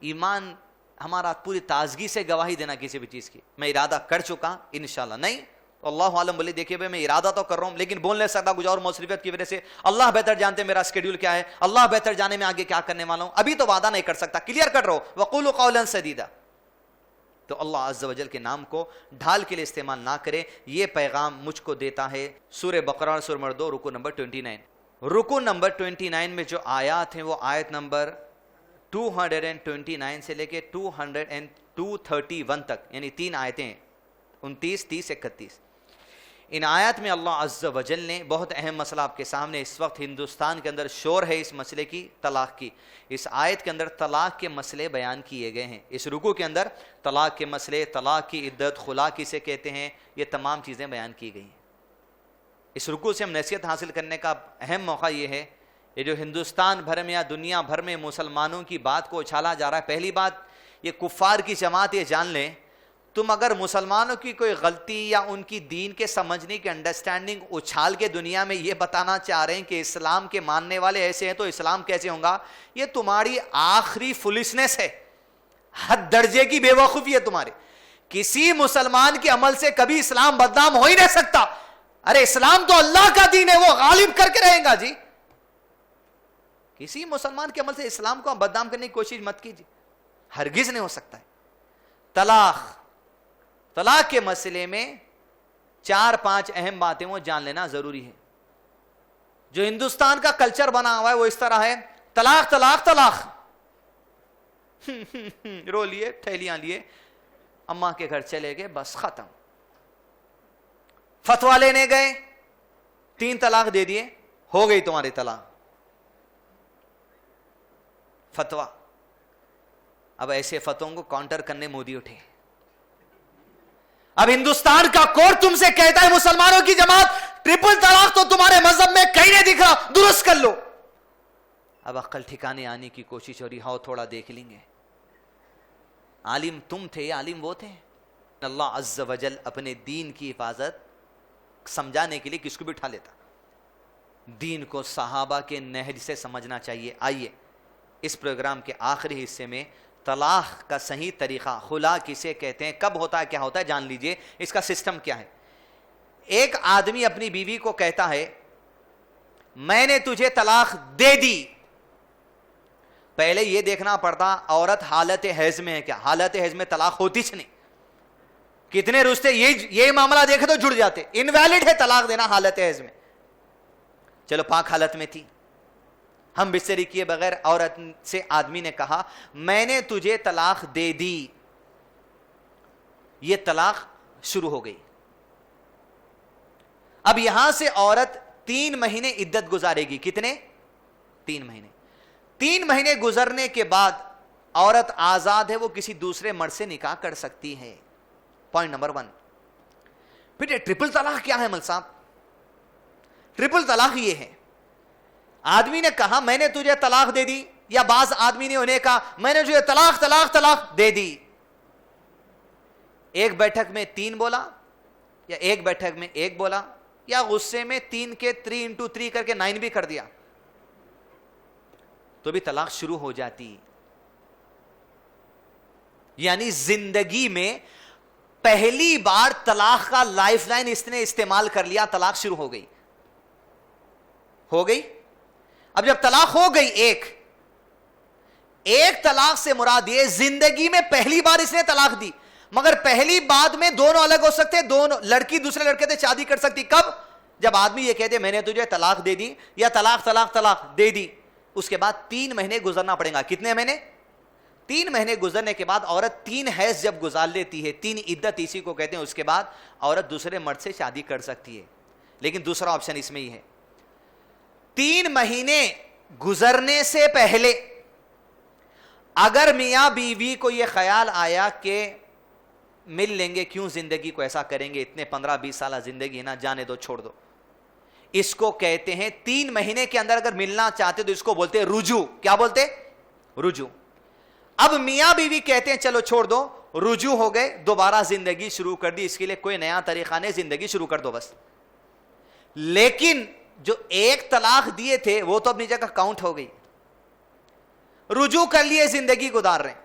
ایمان ہمارا پوری تازگی سے گواہی دینا کسی بھی چیز کی, میں ارادہ کر چکا انشاءاللہ. نہیں اللہ عالم بولے دیکھیے بھائی میں ارادہ تو کر رہا ہوں لیکن بول نہیں سکتا کچھ اور مصروفیت کی وجہ سے. اللہ بہتر جانتے میرا اسکیڈول کیا ہے, اللہ بہتر جانے میں آگے کیا کرنے والا ہوں, ابھی تو وعدہ نہیں کر سکتا. کلیئر کر رہا ہو وقولوا قولا سدیدا. تو اللہ عز و جل کے نام کو ڈھال کے لیے استعمال نہ کرے. یہ پیغام مجھ کو دیتا ہے سورہ بقرہ سورہ نمبر 2 رکوع نمبر 29. رکوع نمبر 29 میں جو آیات ہیں وہ آیت نمبر 229 سے لے کے 231 تک, یعنی 3 آیتیں 29, 30, 31. ان آیات میں اللہ عز و جل نے بہت اہم مسئلہ آپ کے سامنے, اس وقت ہندوستان کے اندر شور ہے اس مسئلے کی, طلاق کی. اس آیت کے اندر طلاق کے مسئلے بیان کیے گئے ہیں. اس رکوع کے اندر طلاق کے مسئلے, طلاق کی عدت, خلا کسے کہتے ہیں, یہ تمام چیزیں بیان کی گئی ہیں. اس رکوع سے ہم نصیحت حاصل کرنے کا اہم موقع یہ ہے, یہ جو ہندوستان بھر میں یا دنیا بھر میں مسلمانوں کی بات کو اچھالا جا رہا ہے. پہلی بات یہ کفار کی جماعت یہ جان لیں, تم اگر مسلمانوں کی کوئی غلطی یا ان کی دین کے سمجھنے کی انڈرسٹینڈنگ اچھال کے دنیا میں یہ بتانا چاہ رہے ہیں کہ اسلام کے ماننے والے ایسے ہیں تو اسلام کیسے ہوگا, یہ تمہاری آخری فلسنس ہے, حد درجے کی بے وقوفی ہے تمہاری. کسی مسلمان کے عمل سے کبھی اسلام بدنام ہو ہی نہیں سکتا. ارے اسلام تو اللہ کا دین ہے, وہ غالب کر کے رہے گا جی. کسی مسلمان کے عمل سے اسلام کو بدنام کرنے کی کوشش مت کیجیے, ہرگز نہیں ہو سکتا ہے. طلاق کے مسئلے میں 4-5 اہم باتیں وہ جان لینا ضروری ہے. جو ہندوستان کا کلچر بنا ہوا ہے وہ اس طرح ہے, طلاق طلاق طلاق, رو لیے, تھیلیاں لیے, اماں کے گھر چلے گئے, بس ختم. فتوا لینے گئے, 3 طلاق دے دیے, ہو گئی تمہاری طلاق. فتوا. اب ایسے فتووں کو کاؤنٹر کرنے مودی اٹھے. اب ہندوستان کا کورٹ تم سے کہتا ہے مسلمانوں کی جماعت ٹرپل طلاق تو تمہارے مذہب میں کہیں نہیں دکھ رہا, درست کر لو. اب عقل ٹھکانے آنے کی کوشش ہو رہی, ہاؤ تھوڑا دیکھ لیں گے. عالم تم تھے, عالم وہ تھے. اللہ عز و جل اپنے دین کی حفاظت سمجھانے کے لیے کس کو بھی اٹھا لیتا. دین کو صحابہ کے نہج سے سمجھنا چاہیے. آئیے اس پروگرام کے آخری حصے میں طلاق کا صحیح طریقہ, خلا کسے کہتے ہیں, کب ہوتا ہے, کیا ہوتا ہے, جان لیجئے. اس کا سسٹم کیا ہے. ایک آدمی اپنی بیوی کو کہتا ہے میں نے تجھے طلاق دے دی. پہلے یہ دیکھنا پڑتا عورت حالت حیض میں ہے کیا. حالت حیض میں طلاق ہوتی چھ نہیں. کتنے رشتے یہ معاملہ دیکھے تو جڑ جاتے. انویلڈ ہے طلاق دینا حالت حیض میں. چلو پاک حالت میں تھی, ہم بستری کیے بغیر عورت سے آدمی نے کہا میں نے تجھے طلاق دے دی. یہ طلاق شروع ہو گئی. اب یہاں سے عورت 3 مہینے عدت گزارے گی. کتنے؟ 3 مہینے. 3 مہینے گزرنے کے بعد عورت آزاد ہے, وہ کسی دوسرے مرد سے نکاح کر سکتی ہے. Point number 1. پھر ٹرپل طلاق کیا ہے مل صاحب؟ ٹرپل طلاق یہ ہے, آدمی نے کہا میں نے تجھے طلاق دے دی, یا بعض آدمی نے انہیں کہا میں نے تجھے طلاق طلاق طلاق دے دی. ایک بیٹھک میں 3 بولا, یا ایک بیٹھک میں 1 بولا, یا غصے میں 3 کے 3x3 کر کے 9 بھی کر دیا, تو بھی طلاق شروع ہو جاتی. یعنی زندگی میں پہلی بار طلاق کا لائف لائن اس نے استعمال کر لیا, طلاق شروع ہو گئی. ہو گئی. اب جب طلاق ہو گئی ایک طلاق سے مراد یہ زندگی میں پہلی بار اس نے طلاق دی, مگر پہلی بات میں دونوں الگ ہو سکتے, دونوں لڑکی دوسرے لڑکے سے شادی کر سکتی. کب؟ جب آدمی یہ کہتے میں نے تجھے طلاق دے دی, یا طلاق طلاق طلاق دے دی, اس کے بعد 3 مہینے گزرنا پڑے گا. کتنے مہینے؟ 3 مہینے گزرنے کے بعد عورت 3 حیض جب گزار لیتی ہے, 3 عدت اسی کو کہتے ہیں, اس کے بعد عورت دوسرے مرد سے شادی کر سکتی ہے. لیکن دوسرا آپشن اس میں ہی ہے, 3 مہینے گزرنے سے پہلے اگر میاں بیوی کو یہ خیال آیا کہ مل لیں گے, کیوں زندگی کو ایسا کریں گے, اتنے 15-20 سالہ زندگی ہے نا, جانے دو, چھوڑ دو, اس کو کہتے ہیں 3 مہینے کے اندر اگر ملنا چاہتے تو اس کو بولتے رجوع. کیا بولتے؟ رجوع. اب میاں بیوی کہتے ہیں چلو چھوڑ دو, رجوع ہو گئے, دوبارہ زندگی شروع کر دی, اس کے لیے کوئی نیا طریقہ نہیں, زندگی شروع کر دو بس. لیکن جو 1 طلاق دیے تھے وہ تو اپنی جگہ کاؤنٹ ہو گئی, رجوع کر لیے, زندگی گزار رہے ہیں.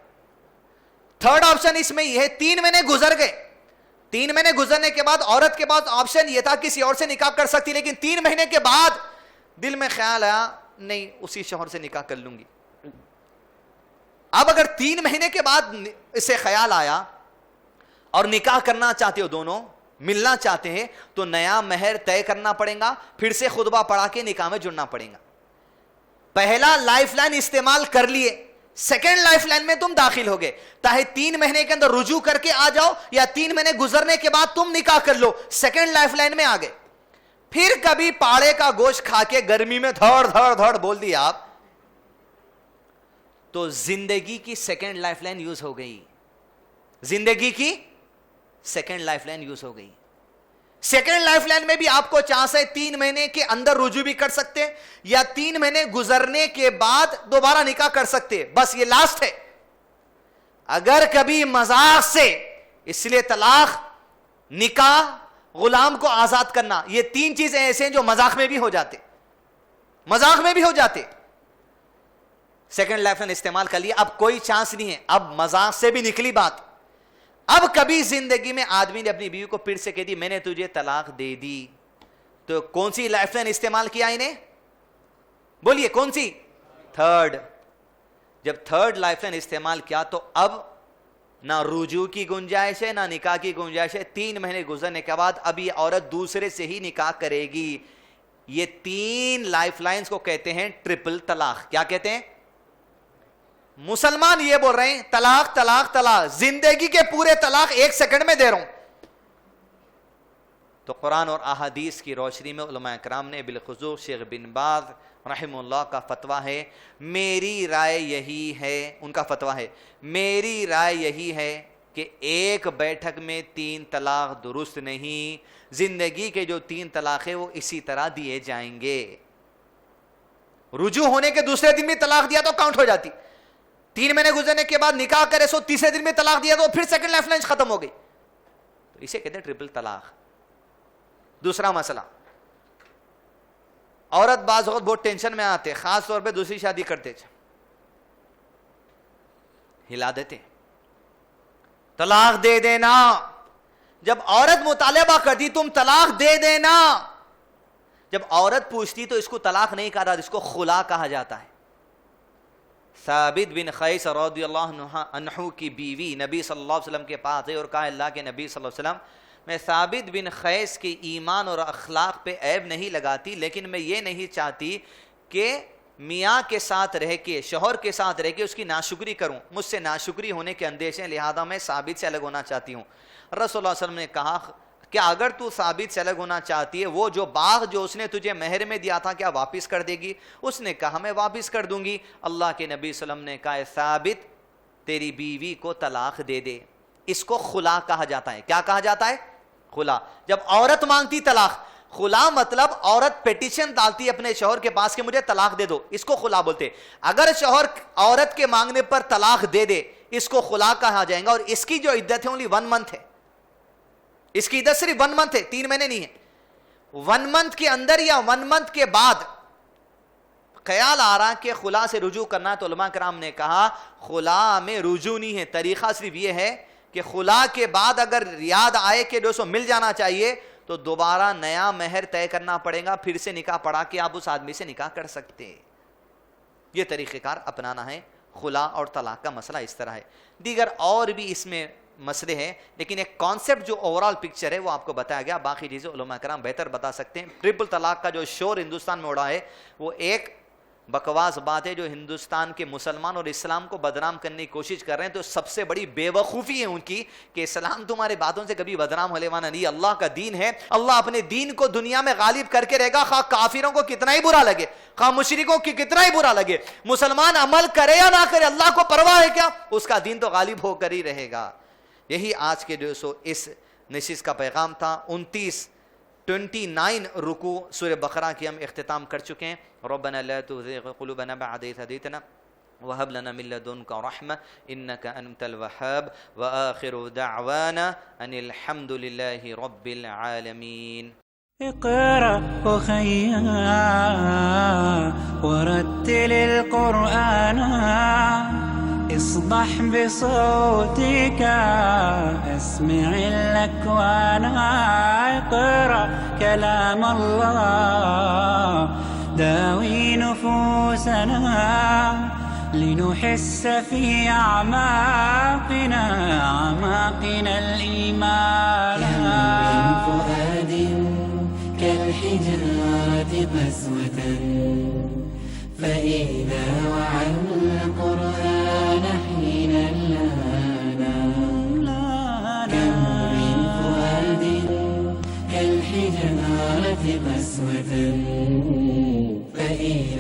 3rd آپشن اس میں یہ ہے 3 مہینے گزر گئے, 3 مہینے گزرنے کے بعد عورت کے پاس آپشن یہ تھا کسی اور سے نکاح کر سکتی, لیکن 3 مہینے کے بعد دل میں خیال آیا نہیں اسی شوہر سے نکاح کر لوں گی. اب اگر 3 مہینے کے بعد اسے خیال آیا اور نکاح کرنا چاہتے ہو, دونوں ملنا چاہتے ہیں, تو نیا مہر طے کرنا پڑے گا, پھر سے خطبہ پڑھا کے نکاح میں جڑنا پڑے گا. پہلا لائف لائن استعمال کر لیے, 2nd لائف لائن میں تم داخل ہو گئے, چاہے 3 مہینے کے اندر رجوع کر کے آ جاؤ یا 3 مہینے گزرنے کے بعد تم نکاح کر لو, 2nd لائف لائن میں آ گئے. پھر کبھی پاڑے کا گوشت کھا کے گرمی میں دھڑ دھڑ دھڑ بول دیا آپ, تو زندگی کی 2nd لائف لائن یوز ہو گئی, زندگی کی 2nd لائف لائن یوز ہو گئی. 2nd لائف لائن میں بھی آپ کو چانس ہے 3 مہینے کے اندر رجوع بھی کر سکتے, یا 3 مہینے گزرنے کے بعد دوبارہ نکاح کر سکتے, بس یہ لاسٹ ہے. اگر کبھی مذاق سے, اس لیے طلاق, نکاح, غلام کو آزاد کرنا, یہ 3 چیزیں ایسے ہیں جو مذاق میں بھی ہو جاتے, مذاق میں بھی ہو جاتے. 2nd لائف لائن استعمال کر لیا, اب کوئی چانس نہیں ہے, اب مذاق سے بھی نکلی بات. اب کبھی زندگی میں آدمی نے اپنی بیوی کو پھر سے کہہ دی میں نے تجھے طلاق دے دی, تو کون سی لائف لائن استعمال کیا انہیں؟ بولیے کون سی؟ تھرڈ. جب تھرڈ لائف لائن استعمال کیا تو اب نہ رجوع کی گنجائش ہے نہ نکاح کی گنجائش ہے. 3 مہینے گزرنے کے بعد اب یہ عورت دوسرے سے ہی نکاح کرے گی. یہ 3 لائف لائنز کو کہتے ہیں ٹرپل طلاق. کیا کہتے ہیں؟ مسلمان یہ بول رہے ہیں طلاق طلاق طلاق, زندگی کے پورے طلاق 1 سیکنڈ میں دے رہا ہوں. تو قرآن اور احادیث کی روشنی میں علماء کرام نے بالخصوص شیخ بن باز رحمہ اللہ کا فتویٰ ہے, میری رائے یہی ہے, ان کا فتویٰ ہے, میری رائے یہی ہے کہ ایک بیٹھک میں 3 طلاق درست نہیں. زندگی کے جو 3 طلاق ہیں وہ اسی طرح دیے جائیں گے. رجوع ہونے کے دوسرے دن بھی طلاق دیا تو کاؤنٹ ہو جاتی. 3 مہینے گزرنے کے بعد نکاح کرے سو تیسرے دن میں طلاق دیا تو پھر سیکنڈ لائف لائن ختم ہو گئی. تو اسے کہتے ہیں ٹرپل طلاق. دوسرا مسئلہ, عورت بعض وقت بہت ٹینشن میں آتے, خاص طور پہ دوسری شادی کرتے, ہلا دیتے, طلاق دے دینا. جب عورت مطالبہ کرتی تم طلاق دے دینا, جب عورت پوچھتی تو اس کو طلاق نہیں کہا جاتا, اس کو خلا کہا جاتا ہے. ثابت بن قیس رضی اللہ عنہ کی بیوی نبی صلی اللہ علیہ وسلم کے پاس ہے اور کہا اللہ کے نبی صلی اللہ علیہ وسلم میں ثابت بن قیس کی ایمان اور اخلاق پہ عیب نہیں لگاتی, لیکن میں یہ نہیں چاہتی کہ میاں کے ساتھ رہ کے, شوہر کے ساتھ رہ کے اس کی ناشکری کروں, مجھ سے ناشکری ہونے کے اندیشے, لہذا میں ثابت سے الگ ہونا چاہتی ہوں. رسول اللہ صلی اللہ علیہ وسلم نے کہا کہ اگر تو ثابت سے الگ ہونا چاہتی ہے, وہ جو باغ جو اس نے تجھے مہر میں دیا تھا کیا واپس کر دے گی؟ اس نے کہا میں واپس کر دوں گی. اللہ کے نبی صلی اللہ علیہ وسلم نے کہا ثابت تیری بیوی کو طلاق دے دے. اس کو خلا کہا جاتا ہے. کیا کہا جاتا ہے؟ خلا. جب عورت مانگتی طلاق, خلا مطلب عورت پیٹیشن ڈالتی اپنے شوہر کے پاس کہ مجھے طلاق دے دو, اس کو خلا بولتے. اگر شوہر عورت کے مانگنے پر طلاق دے دے اس کو خلا کہا جائے گا, اور اس کی جو عدت ہے only 1 month ہے. اس کی عدت صرف 1 month ہے, 3 مہینے نہیں ہے. 1 month کے اندر یا 1 month کے بعد خیال آ رہا کہ خلا سے رجوع کرنا, تو علماء کرام نے کہا خلا میں رجوع نہیں ہے. طریقہ صرف یہ ہے کہ خلا کے بعد اگر یاد آئے کہ جو سو مل جانا چاہیے تو دوبارہ نیا مہر طے کرنا پڑے گا, پھر سے نکاح پڑھا کے آپ اس آدمی سے نکاح کر سکتے. یہ طریقہ کار اپنانا ہے. خلا اور طلاق کا مسئلہ اس طرح ہے. دیگر اور بھی اس میں مسئلے ہیں, لیکن ایک کانسیپٹ جو اوورال پکچر ہے وہ آپ کو بتایا گیا. باقی چیزیں علماء کرام بہتر بتا سکتے ہیں. ٹرپل طلاق کا جو شور ہندوستان میں اڑا ہے وہ ایک بکواس بات ہے جو ہندوستان کے مسلمان اور اسلام کو بدنام کرنے کی کوشش کر رہے ہیں. تو سب سے بڑی بے وقوفی ہے ان کی کہ اسلام تمہارے باتوں سے کبھی بدنام ہونے والا نہیں. اللہ کا دین ہے, اللہ اپنے دین کو دنیا میں غالب کر کے رہے گا, خواہ کافروں کو کتنا ہی برا لگے, خواہ مشرکوں کی کتنا ہی برا لگے. مسلمان عمل کرے یا نہ کرے اللہ کو پرواہ ہے کیا, اس کا دین تو غالب ہو کر ہی رہے گا. یہی آج کے جو سو اس نشست کا پیغام تھا. 29 رکوع سورہ بقرہ کی ہم اختتام کر چکے ہیں. ربنا لا تزغ قلوبنا بعد إذ هديتنا وهب لنا من لدنك رحمة إنك أنت الوهاب وآخر دعوانا أن الحمد لله رب العالمين. اقرأ أخيا ورتل القرآن اصبح بصوتك اسمع الأكوان. اقرأ كلام الله داوي نفوسنا لنحس في أعماقنا الإيمان. كم من فؤاد كالحجارة قسوة فإذا وعى القرآن حين لانا. كم من فؤاد كالحجارة قسوة فإذا